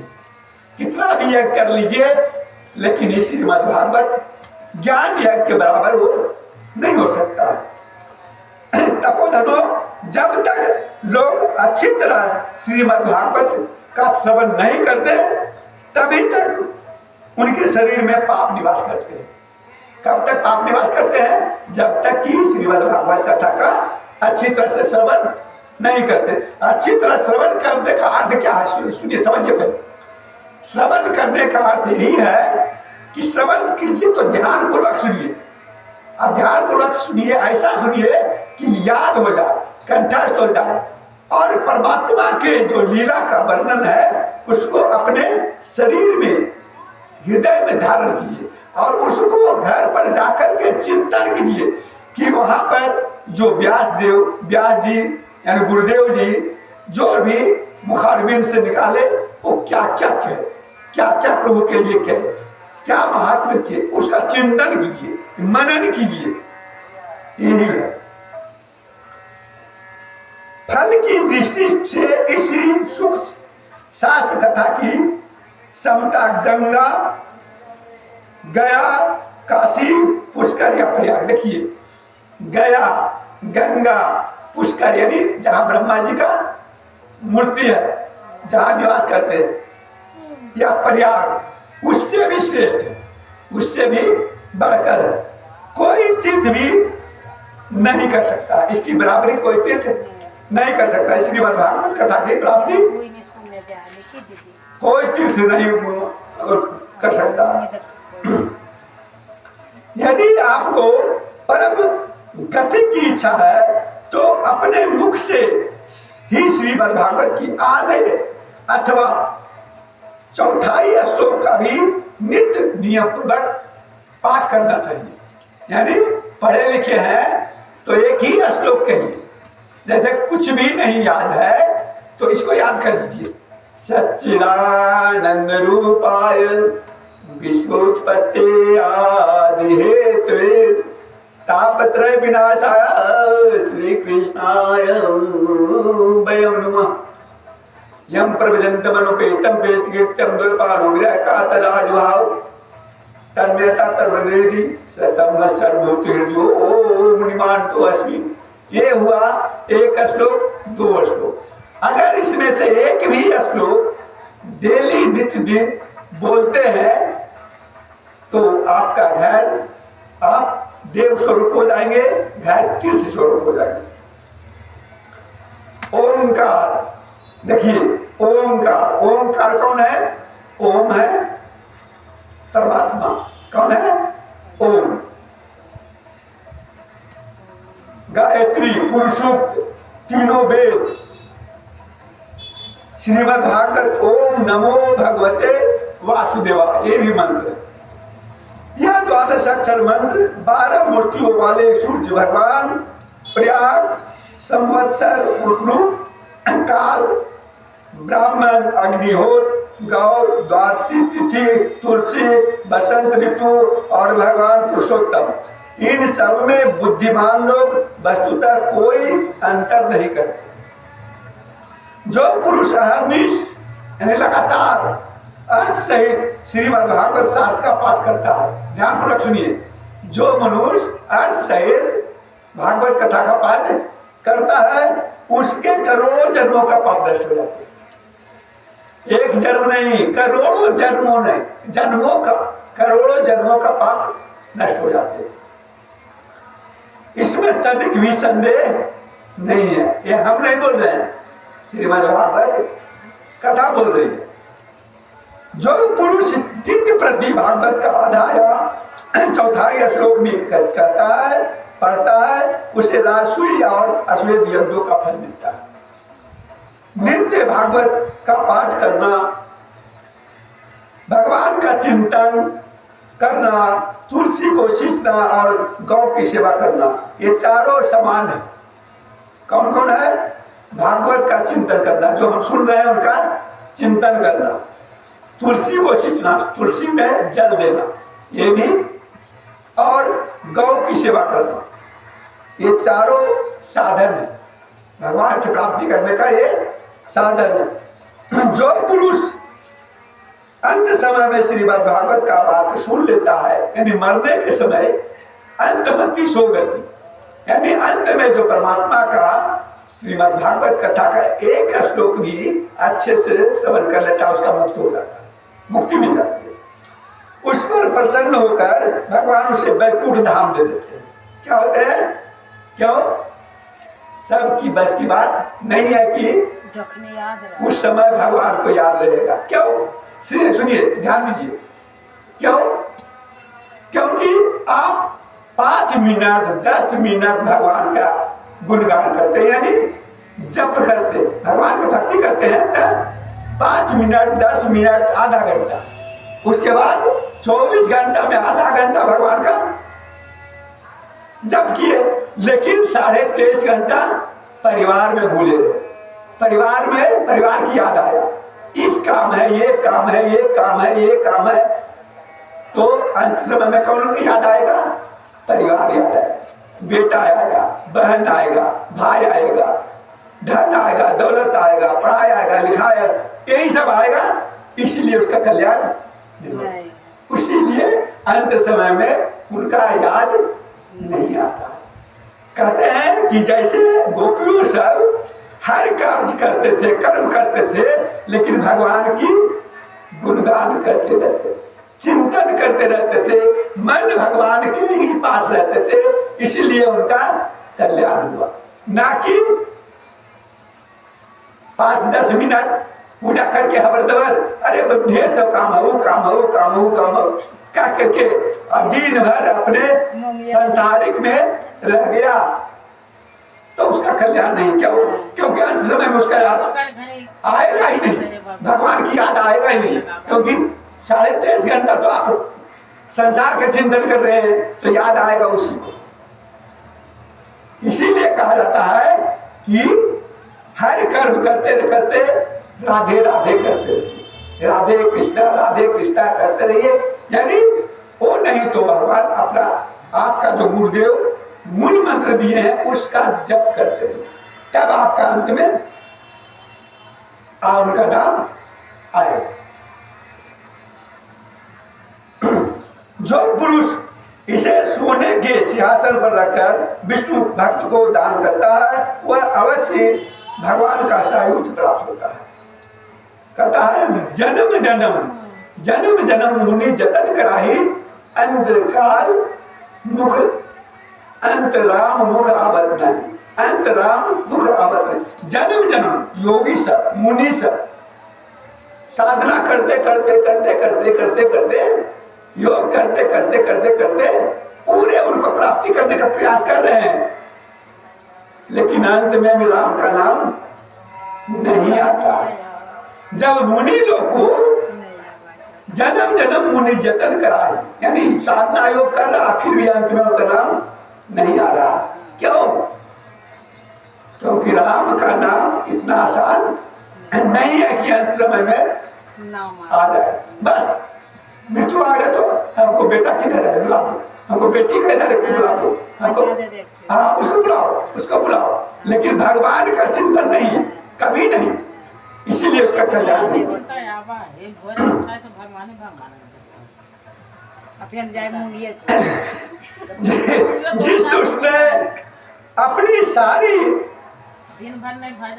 कितना भी यज्ञ कर लीजिए, लेकिन इस श्रीमद् भागवत ज्ञान यज्ञ के बराबर वो नहीं हो सकता। तपोधनो, जब तक लोग अच्छी तरह श्रीमद् भागवत का श्रवण नहीं करते, तभी तक उनके शरीर में पाप निवास करते हैं। कब तक पाप निवास करते हैं? जब तक कि श्रीमद् भागवत कथा का अच्छी तरह से श्रवण नहीं करते। अच्छी तरह श्रवण करने का अर्थ क्या है? सुनिए, समझिए पहले। श्रवण करने का अर्थ यही है कि श्रवण कीजिए तो ध्यान पूर्वक सुनिए। अब ध्यान पूर्वक सुनिए, ऐसा सुनिए कि याद हो जाए, कंठस्थ हो जाए, और परमात्मा के जो लीला का वर्णन है उसको अपने शरीर में, हृदय में धारण कीजिए, और उसको घर पर जाकर के चिंतन कीजिए कि वहां पर जो व्यास जी यानी गुरुदेव जी जो भी मुखारबिंद से निकाले, वो क्या क्या कहे, क्या क्या प्रभु के लिए कहे, क्या महात्मा किए, उसका चिंतन कीजिए, मनन कीजिए। यही है। फल की दृष्टि से इसी सुख शास्त्र कथा की समता गंगा, गया, काशी, पुष्कर या प्रयाग। देखिए, गया, गंगा, पुष्कर यानी जहां ब्रह्मा जी का मूर्ति है, जहां निवास करते हैं, या प्रयाग उससे भी श्रेष्ठ है, उससे भी बढ़कर है। कोई तीर्थ भी नहीं कर सकता, इसकी बराबरी कोई तीर्थ नहीं कर सकता। श्रीमद् भागवत कथा की प्राप्ति कोई तीर्थ नहीं कर सकता। यदि आपको परम गति की इच्छा है तो अपने मुख से ही श्रीमद् भागवत की आधे अथवा चौथाई श्लोक का भी नित्य नियम पूर्वक पाठ करना चाहिए। यानी पढ़े लिखे हैं तो एक ही श्लोक कहिए, जैसे कुछ भी नहीं याद है तो इसको याद कर लीजिए। सच्चिदानंद रूपाय विश्वोत्पत्ति आदि हेतवे तापत्रय विनाशाय श्री कृष्णाय वयं नमः। यम प्रभजन्तमनुपेतं पेतकृत्यं दुर्पानो विरकातराजुभाव तन्मयता तर्वनेदि सतम सर्वभूतहृदयो ओम मुनिमानतो अस्मि। ये हुआ एक श्लोक, दो श्लोक। अगर इसमें से एक भी श्लोक डेली नित्य दिन बोलते हैं तो आपका घर, आप देव स्वरूप हो जाएंगे, घर तीर्थ स्वरूप हो जाएंगे। ओंकार, देखिए ओंकार, ओंकार कौन है? ओम है परमात्मा। कौन है? ओम। गायत्री, पुरुषोक्त, तीनों वेद, श्रीमद् भागवत ओम नमो भगवते वासुदेवा, ये भी मंत्र है। यह 12 अक्षर मंत्र 12 मूर्तियों वाले सूर्य भगवान, प्रयाग, संवत्सर, काल, ब्राह्मण, अग्निहोत्र, गौर, द्वादशी तिथि, तुलसी, बसंत ऋतु और भगवान पुरुषोत्तम, इन सब में बुद्धिमान लोग वस्तुतः कोई अंतर नहीं करते। जो पुरुष अहर्निश यानी लगातार अर्थ सहित श्रीमद् भागवत शास्त्र का पाठ करता है, ध्यान पूर्वक सुनिए, जो मनुष्य अर्थ सहित भागवत कथा का पाठ करता है उसके करोड़ों जन्मों का पाप नष्ट हो जाते हैं। एक जन्म नहीं, करोड़ों जन्मों नहीं, जन्मों का, करोड़ों जन्मों का पाप नष्ट हो जाते हैं। इसमें तनिक भी संदेह नहीं है। ये हम नहीं बोल रहे हैं, श्रीमद् भागवत कथा बोल रही है। जो पुरुष दिन प्रति भागवत का आधा या चौथाई श्लोक भी कहता है, पढ़ता है, उसे राजसूय और अश्वेत यज्ञों का फल मिलता है। नित्य भागवत का पाठ करना, भगवान का चिंतन करना, तुलसी को सींचना और गौ की सेवा करना, ये चारों समान है। कौन कौन है? भागवत का चिंतन करना, जो हम सुन रहे हैं उनका चिंतन करना, तुलसी को सींचना, तुलसी में जल देना, ये भी, और गौ की सेवा करना, ये चारों साधन है भगवान की प्राप्ति करने का। ये साधन है। जो पुरुष अंत समय में श्रीमद् भागवत का पाठ सुन लेता है, यानी मरने के समय अंतमति सो गति, यानी अंत में जो परमात्मा का श्रीमद् भागवत कथा का एक श्लोक भी अच्छे से श्रवण कर लेता है, उसका मुक्त हो जाता है, मुक्ति मिल जाती है। उस पर प्रसन्न होकर भगवान उसे वैकुंठ धाम दे देते हैं। क्या होते हैं? क्यों? सबकी बस की बात नहीं है कि उस समय भगवान को याद रहेगा। क्यों? सुनिए, ध्यान दीजिए, क्यों? क्योंकि आप 5 मिनट 10 मिनट भगवान का गुणगान करते हैं, यानी जप करते, भगवान की भक्ति करते हैं, तो 5 मिनट 10 मिनट आधा घंटा, उसके बाद 24 घंटा में आधा घंटा भगवान का जप किए, लेकिन 23.5 घंटा परिवार में भूले रहे। परिवार में परिवार की याद आया, इस काम है, ये काम है, ये काम है, ये काम है, तो अंत समय में कौन याद आएगा? परिवार याद आएगा, बेटा आएगा, बहन आएगा, भाई आएगा, धन आएगा, दौलत आएगा, पढ़ाई आएगा, लिखाई, यही सब आएगा। इसलिए उसका कल्याण नहीं, इसीलिए अंत समय में उनका याद नहीं आता। कहते हैं कि जैसे गोपियों सब हर कार्य करते थे, कर्म करते थे, लेकिन भगवान की गुणगान करते रहते, चिंतन करते रहते थे, मन भगवान के ही पास रहते थे, इसीलिए उनका कल्याण हुआ। ना कि 5-10 मिनट पूजा करके हबरदबर, अरे ढेर सब काम है, वो काम है, वो काम है, वो काम है, क्या करके और दिन भर अपने संसारिक में रह गया, तो उसका कल्याण नहीं। क्यों? क्योंकि अंत समय में उसका याद आएगा ही नहीं, भगवान की याद आएगा ही नहीं। क्योंकि 23.5 घंटा तो आप संसार का चिंतन कर रहे हैं, तो याद आएगा उसी को। इसीलिए कहा जाता है कि हर कर्म करते करते राधे राधे करते रहिए, राधे कृष्णा करते रहिए। यानी वो नहीं तो भगवान अपना आपका जो गुरुदेव मूल मंत्र दिए हैं उसका जप करते रहिए, तब आपका अंत में उनका नाम आए। जो पुरुष इसे सोने के सिंहासन पर रखकर विष्णु भक्त को दान करता है, वह अवश्य भगवान का सायुज्य प्राप्त होता है। कहता है जन्म जन्म मुनि जतन कराही, अंतकाल मुख अंतराम मुख आवत नहीं, अंतराम मुख आवत नहीं। जन्म योगी सब मुनि सब साधना करते योग करते पूरे उनको प्राप्ति करने का प्रयास कर रहे हैं, लेकिन अंत में भी राम का नाम नहीं आता। जब मुनि लोग को जन्म मुनि जतन कराए, यानी साधना योग कर रहा, फिर भी अंत में उनका नाम नहीं आ रहा। क्यों? क्योंकि राम का नाम इतना आसान नहीं है कि अंत समय में आ जाए। बस मृत्यु आ गया तो हमको बेटा किधर है बुला दो, हमको बेटी किधर है बुला दो, हमको हाँ उसको बुलाओ, लेकिन भगवान का चिंतन नहीं है, कभी नहीं। इसीलिए उसका कल्याण नहीं होता। जिस दुष्ट ने अपनी सारी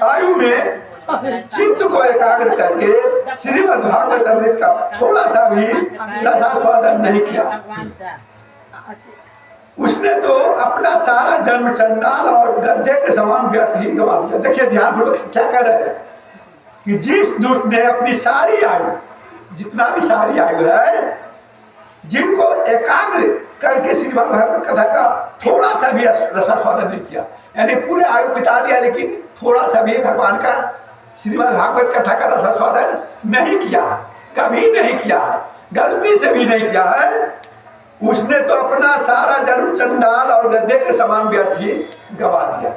आयु में चित्त को एकाग्र करके श्रीमद् भागवत अमृत का थोड़ा सा भी रसास्वादन नहीं किया, उसने तो अपना सारा जन्म चंडाल और गड्ढे के समान व्यर्थ ही गवा दिया। देखिए ध्यानपूर्वक क्या कर रहे हैं कि जिस दुष्ट ने अपनी सारी आयु, जितना भी सारी आयु है, जिनको एकाग्र करके श्रीमद् भागवत कथा का थोड़ा सा भी रसास्वादन नहीं किया, यानी पूरे आयु बिता दिया लेकिन थोड़ा सा भी भगवान का श्रीमद् भागवत कथा का रसास्वादन नहीं किया, कभी नहीं किया, गलती से भी नहीं किया है, उसने तो अपना सारा जन्म चंडाल और गड्ढे के समान व्यर्थ ही गवा दिया।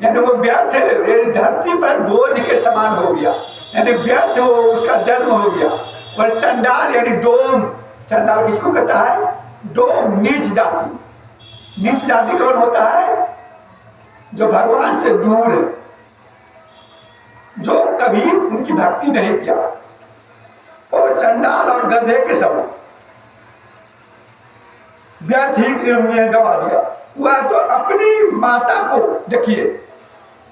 यानी वो व्यर्थ धरती पर बोझ के समान हो गया, यानी व्यर्थ हो उसका जन्म हो गया। और चंडाल यानी डोम, चंडाल किसको कहता है? डोम, नीच जाति। नीच जाति कौन होता है? जो भगवान से दूर है, जो कभी उनकी भक्ति नहीं किया, वो चंडाल और गधे के समान व्यर्थ ही गवा दिया। वह तो अपनी माता को, देखिए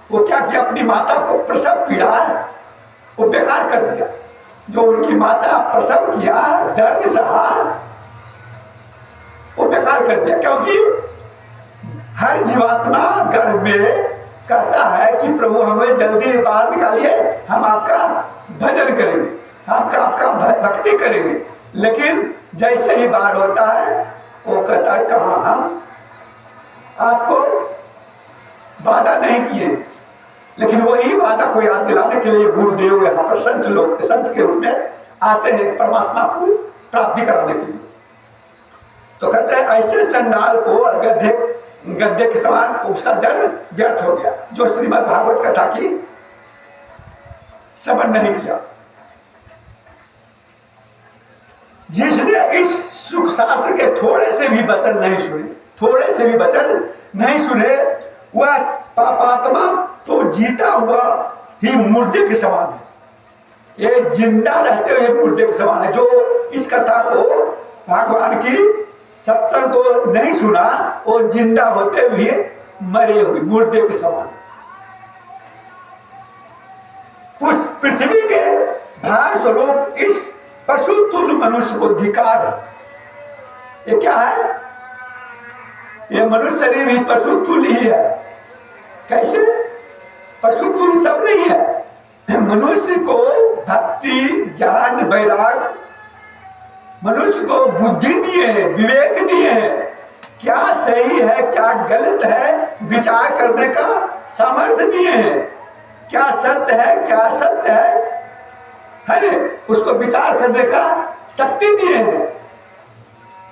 वो क्या किया, अपनी माता को प्रसव पीड़ा वो बेकार कर दिया। जो उनकी माता प्रसव किया, दर्द सहा, वो बेकार कर दिया। क्योंकि हर जीवात्मा गर्भ में कहता है कि प्रभु हमें जल्दी बाहर निकालिए, हम आपका भजन करेंगे, हम आपका भक्ति करेंगे। लेकिन जैसे ही बाहर होता है वो कहता है कहाँ, हम आपको वादा नहीं किए। लेकिन वही वादा को याद दिलाने के लिए गुरुदेव यहाँ पर संत लोग, संत के रूप में आते हैं भागवत को प्राप्ति कराने के लिए। तो कहते हैं ऐसे चंडाल को गद्दे के समान उसका जन्म व्यर्थ हो गया, जो श्रीमद् भागवत कथा की श्रवण नहीं किया। जिसने इस सुख शास्त्र के थोड़े से भी वचन नहीं सुने, वह पापात्मा तो जीता हुआ ही मुर्दे के समान है। ये जिंदा रहते हुए मुर्दे के समान है। जो इस कथा को, भगवान की सत्संग को नहीं सुना, वो जिंदा होते हुए मरे हुए मुर्दे के समान। उस पृथ्वी के भार स्वरूप इस पशु तुल्य मनुष्य को धिकार है। ये क्या है? ये मनुष्य शरीर भी पशु तुल्य ही है। कैसे? पशु तुल्य सब नहीं है, मनुष्य को भक्ति ज्ञान वैराग, मनुष्य को बुद्धि दिए है, विवेक दिए है, क्या सही है क्या गलत है विचार करने का सामर्थ्य दिए हैं, क्या सत्य है क्या असत्य है उसको विचार करने का शक्ति दिए हैं।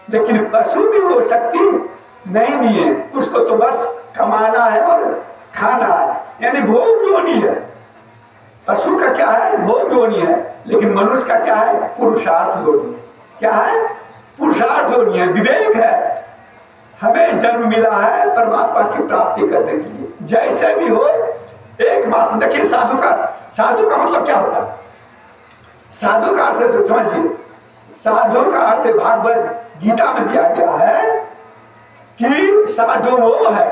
लेकिन पशु भी वो शक्ति नहीं दिए, उसको तो बस कमाना है और खाना है, यानी भोग योनि है। पशु का क्या है? भोग योनि है। लेकिन मनुष्य का क्या है? पुरुषार्थ योनि। क्या है? पुरुषार्थ योनि है, विवेक है। हमें जन्म मिला है परमात्मा की प्राप्ति करने के लिए, जैसे भी हो एक बात देखिए। साधु का मतलब क्या होता है? साधु का अर्थ समझिए। साधु का अर्थ भागवत गीता में दिया गया है कि साधु वो है,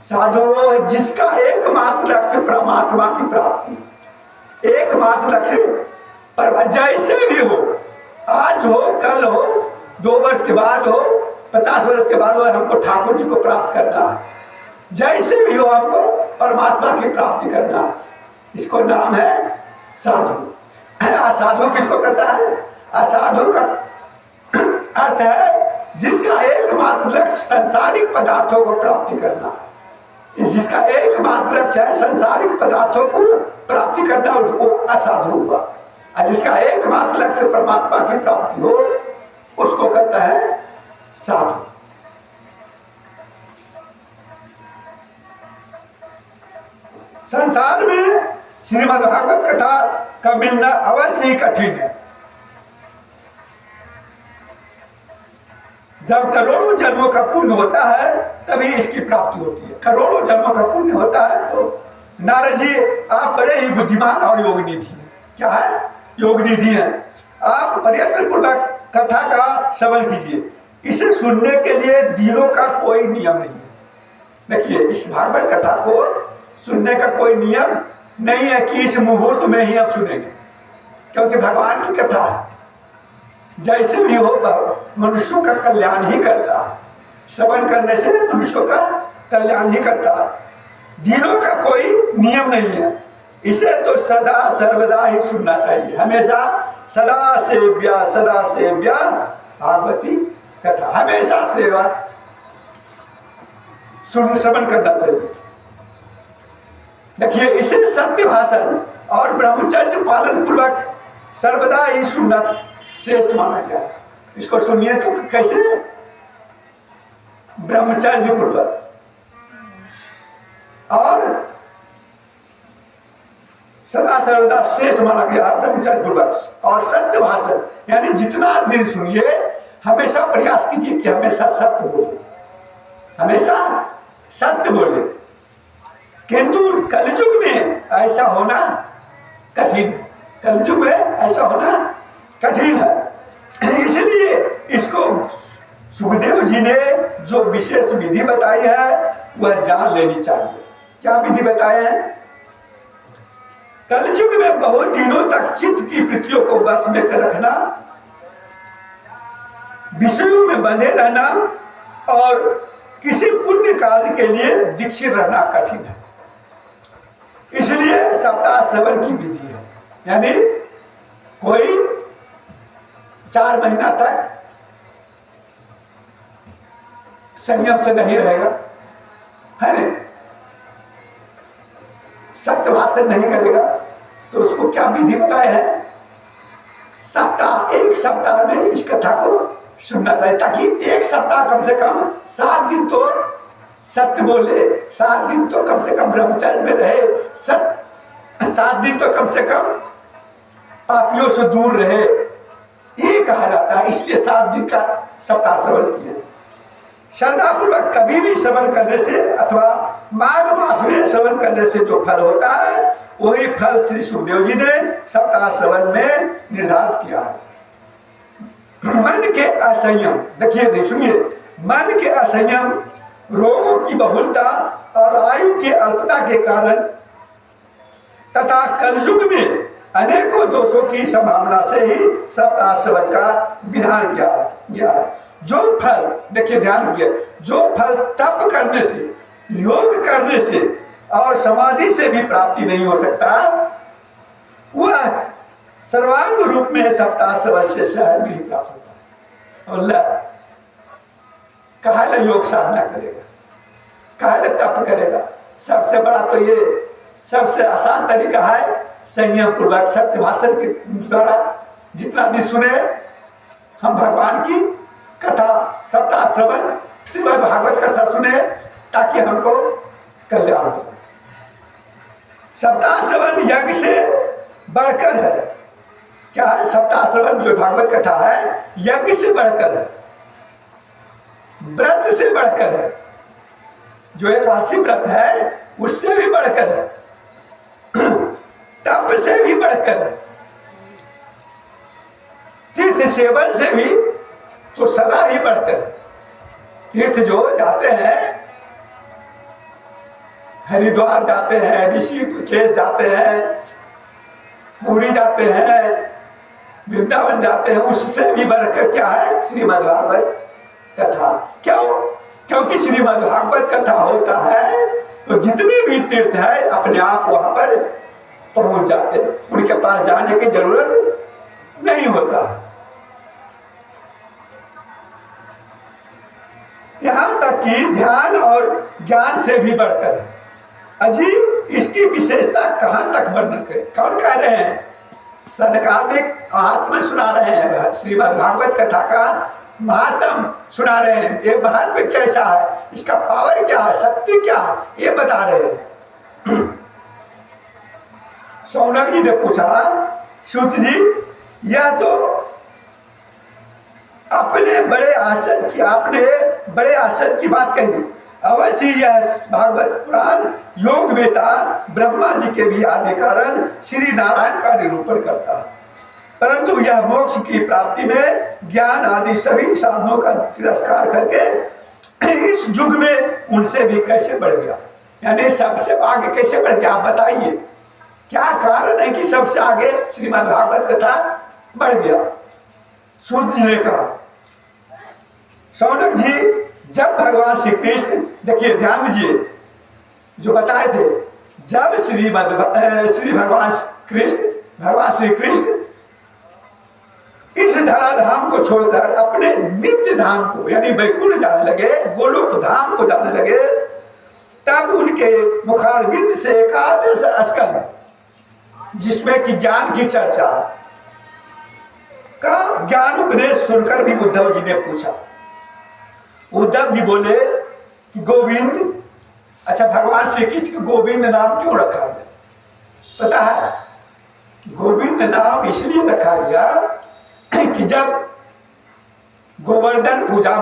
साधु वो है जिसका एकमात्र लक्ष्य परमात्मा की प्राप्ति, एकमात्र लक्ष्य पर जैसे भी हो, आज हो कल हो 2 वर्ष के बाद हो 50 वर्ष के बाद हो, हमको ठाकुर जी को प्राप्त करना है। जैसे भी हो हमको परमात्मा की प्राप्ति करना है, इसको नाम है साधु। असाधु किसको कहता है? असाधु का अर्थ है जिसका एकमात्र लक्ष्य संसारिक पदार्थों को प्राप्ति करना, जिसका एकमात्र लक्ष्य है संसारिक पदार्थों को प्राप्ति करना, उसको असाधु हुआ। और जिसका एकमात्र लक्ष्य परमात्मा की प्राप्ति हो उसको कहता है साधु। संसार में श्रीमद् भागवत कथा का मिलना अवश्य ही कठिन है। जब करोड़ों जन्मों का पुण्य होता है तभी इसकी प्राप्ति होती है। करोड़ों जन्मों का पुण्य होता है तो नारद जी आप बड़े ही बुद्धिमान और योगनिधि हैं। क्या है? योगनिधि हैं। आप प्रयत्न पूर्वक कथा का श्रवण कीजिए। इसे सुनने के लिए दिनों का कोई नियम नहीं है। देखिए, इस भागवत कथा को सुनने का कोई नियम नहीं है कि इस मुहूर्त में ही आप सुनेंगे, क्योंकि भगवान की कथा है। जैसे भी हो मनुष्यों का कल्याण ही करता है। श्रवण करने से मनुष्यों का कल्याण ही करता है। दिनों का कोई नियम नहीं है। इसे तो सदा सर्वदा ही सुनना चाहिए। हमेशा सदा सेव्या भागवती कथा, हमेशा सेवा श्रवण करना चाहिए। देखिए, इसे सत्य भाषण और ब्रह्मचर्य पालन पूर्वक सर्वदा ही सुनना श्रेष्ठ माना गया। इसको सुनिए तो कैसे? ब्रह्मचर्य पूर्वक और सदा सर्वदा श्रेष्ठ माना गया ब्रह्मचर्य पूर्वक। और सत्य भाषण यानी जितना दिन सुनिए हमेशा प्रयास कीजिए कि हमेशा सत्य बोले, हमेशा सत्य बोले। किंतु कलयुग में ऐसा होना कठिन है। कलयुग में ऐसा होना कठिन है। इसलिए इसको सुखदेव जी ने जो विशेष विधि बताई है वह जान लेनी चाहिए। क्या विधि बताए हैं? कलयुग में बहुत दिनों तक चित्त की वृत्तियों को बस में कर रखना, विषयों में बंधे रहना और किसी पुण्य कार्य के लिए दीक्षित रहना कठिन है। इसलिए सप्ताह श्रवण की विधि है। यानी कोई 4 महीना तक संयम से नहीं रहेगा, है सत्य भाषण नहीं करेगा, तो उसको क्या विधि बताए है? एक सप्ताह में इस कथा को सुनना चाहिए, ताकि एक सप्ताह कम से कम 7 दिन तो सत्य बोले, 7 दिन तो कम से कम ब्रह्मचर्य में रहे, 7 दिन तो कम से कम पापियों से दूर रहे, ये कहा जाता है। इसलिए 7 दिन का सप्ताह श्रवण किया। श्रद्धापूर्वक कभी भी श्रवण करने से अथवा माघ मास में श्रवण करने से जो फल होता है वही फल श्री सुखदेव जी ने सप्ताह श्रवण में निर्धारित किया है। मन के असंयम, देखिए सुनिए, मन के असंयम, रोगों की बहुलता और आयु के अल्पता के कारण तथा कलयुग में अनेकों दोषों की संभावना से ही सप्ताह श्रवण का विधान किया गया है। जो फल, देखिए ध्यान रखिए, जो फल तप करने से, योग करने से और समाधि से भी प्राप्ति नहीं हो सकता, वह सर्वांग रूप में सप्ताह वर्ष से शहर में ही प्राप्त होता है। और कहा योग साधना करेगा, कहा तप करेगा। सबसे बड़ा तो ये सबसे आसान तरीका है संयम पूर्वक सत्य भाषण के द्वारा जितना भी सुने हम भगवान की कथा सप्ताह श्रवण श्रीमद् भागवत कथा सुने ताकि हमको कल्याण हो। सप्ताह श्रवण यज्ञ से बढ़कर है। क्या है? सप्ताह श्रवण जो भागवत कथा है यज्ञ से बढ़कर है, व्रत से बढ़कर है। जो एकादशी व्रत है उससे भी बढ़कर है, तप से भी बढ़कर है, तीर्थ सेवन से भी तो सदा ही बढ़कर। तीर्थ जो जाते हैं, हरिद्वार जाते हैं, ऋषिकेश जाते हैं, पुरी जाते हैं, वृंदावन जाते हैं, उससे भी बढ़कर क्या है? श्रीमद् भागवत कथा। क्यों? क्योंकि श्रीमद् भागवत कथा होता है तो जितने भी तीर्थ है अपने आप वहां पर पहुंच जाते हैं, उनके पास जाने की जरूरत नहीं होता। यहां तक कि ध्यान और ज्ञान से भी बढ़कर अजी इसकी विशेषता कहां तक वर्णन करें? कौन कह रहे हैं? सनकादिक महात्मा सुना रहे हैं, श्रीमद् भागवत कथा का महात्म सुना रहे हैं। ये महात्म कैसा है, इसका पावर क्या है, शक्ति क्या है, ये बता रहे हैं। सौनक जी ने पूछा, सूत जी यह तो आपने बड़े आश्चर्य की बात कही। अवश्य यह भागवत पुराण योग वेता ब्रह्मा जी के भी आदि कारण श्री नारायण का निरूपण करता है, परंतु यह मोक्ष की प्राप्ति में ज्ञान आदि सभी साधनों का तिरस्कार करके इस युग में उनसे भी कैसे बढ़ गया, यानी सबसे आगे कैसे बढ़ गया? आप बताइए क्या कारण है कि सबसे आगे श्रीमद् भागवत कथा बढ़ गया? सूत जी ने कहा, सौनक जी जब भगवान श्री कृष्ण, देखिए ध्यान दीजिए जो बताए थे, जब भगवान श्री कृष्ण इस धराधाम को छोड़कर अपने नित्य धाम को यानी वैकुंठ जाने लगे, गोलोक धाम को जाने लगे, तब उनके मुखारविंद से एकादश स्कंद जिसमें कि ज्ञान की चर्चा का ज्ञान उपदेश सुनकर भी उद्धव जी ने पूछा। उद्धव जी बोले कि गोविंद, अच्छा भगवान श्री कृष्ण को गोविंद नाम क्यों रखा गया? पता है? गोविंद नाम इसलिए रखा गया कि जब गोवर्धन पूजा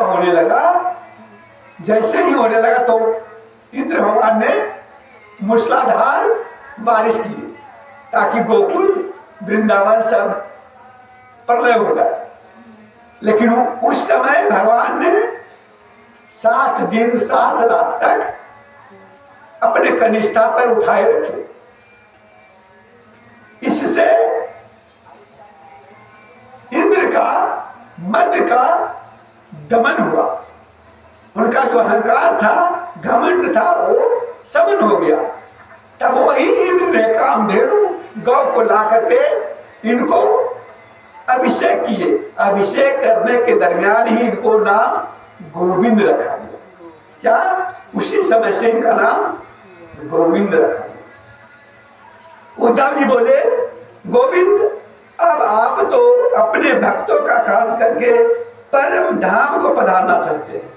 होने लगा, जैसे ही होने लगा तो इंद्र भगवान ने मूसलाधार बारिश की ताकि गोकुल वृंदावन सब प्रलय हो जाए। लेकिन उस समय भगवान ने 7 दिन 7 रात तक अपने कनिष्ठा पर उठाए रखे। इससे इंद्र का मद का दमन हुआ, उनका जो अहंकार था, घमंड था, वो समन हो गया। तब वही इंद्र ने कामधेनु गौ को ला करके इनको अभिषेक किए। अभिषेक करने के दरमियान ही इनको नाम गोविंद रखा गया। क्या? उसी समय से इनका नाम गोविंद रखा गया। उद्धव जी बोले, गोविंद अब आप तो अपने भक्तों का कार्य करके परम धाम को पधारना चाहते हैं,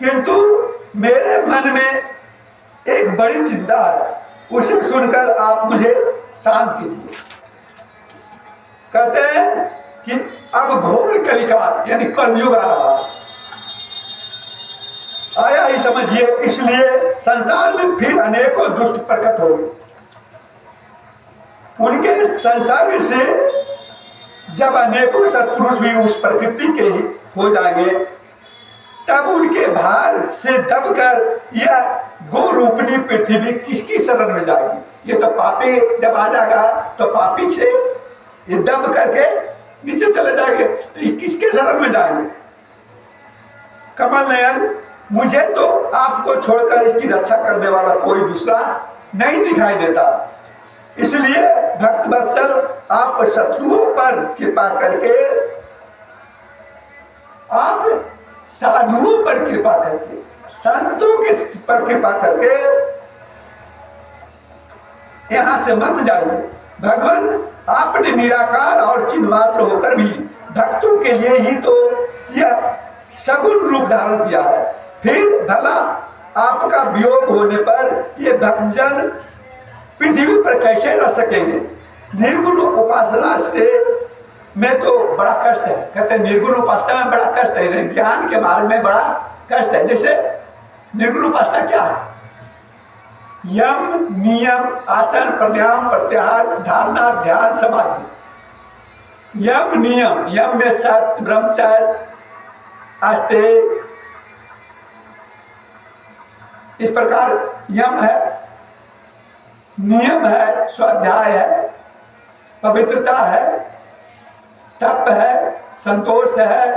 किंतु मेरे मन में एक बड़ी चिंता है, उसे सुनकर आप मुझे शांत कीजिए। कहते हैं कि अब घोर कलिकाल यानी कलयुग आ रहा है, आया ही समझिए, इसलिए संसार में फिर अनेकों दुष्ट प्रकट होंगे। उनके संसर्ग से जब अनेकों सत्पुरुष भी उस प्रकृति के ही हो जाएंगे, तब उनके भार से दबकर यह गो रूपनी पृथ्वी किसकी शरण में जाएगी? ये तो पापी जब आ जाएगा तो पापी से ये दब करके नीचे चले जाएंगे, तो ये किसके शरण में जाएंगे? कमल नयन, मुझे तो आपको छोड़कर इसकी रक्षा करने वाला कोई दूसरा नहीं दिखाई देता। इसलिए भक्त वत्सल आप शत्रुओं पर कृपा करके, आप साधुओं पर कृपा करके, संतों के पर कृपा करके यहां से मत जाइए। भगवान आपने निराकार और चिन्हमात्र होकर भी भक्तों के लिए ही तो यह सगुण रूप धारण किया है। फिर भला आपका वियोग होने पर ये भक्तजन पृथ्वी पर कैसे रह सकेंगे? निर्गुण उपासना से में तो बड़ा कष्ट है। कहते हैं निर्गुण उपासना में बड़ा कष्ट है, ज्ञान के मार्ग में बड़ा कष्ट है। जैसे निर्गुण उपासना क्या है? यम नियम आसन प्राणायाम प्रत्याहार धारणा ध्यान समाधि। यम नियम, यम में सत्य ब्रह्मचर्य आस्तिक, इस प्रकार यम है, नियम है, स्वाध्याय है, पवित्रता है, तप है, संतोष है।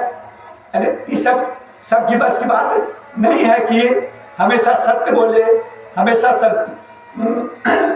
अरे सब की बस की बात नहीं है कि हमेशा सत्य बोले, हमेशा सत्य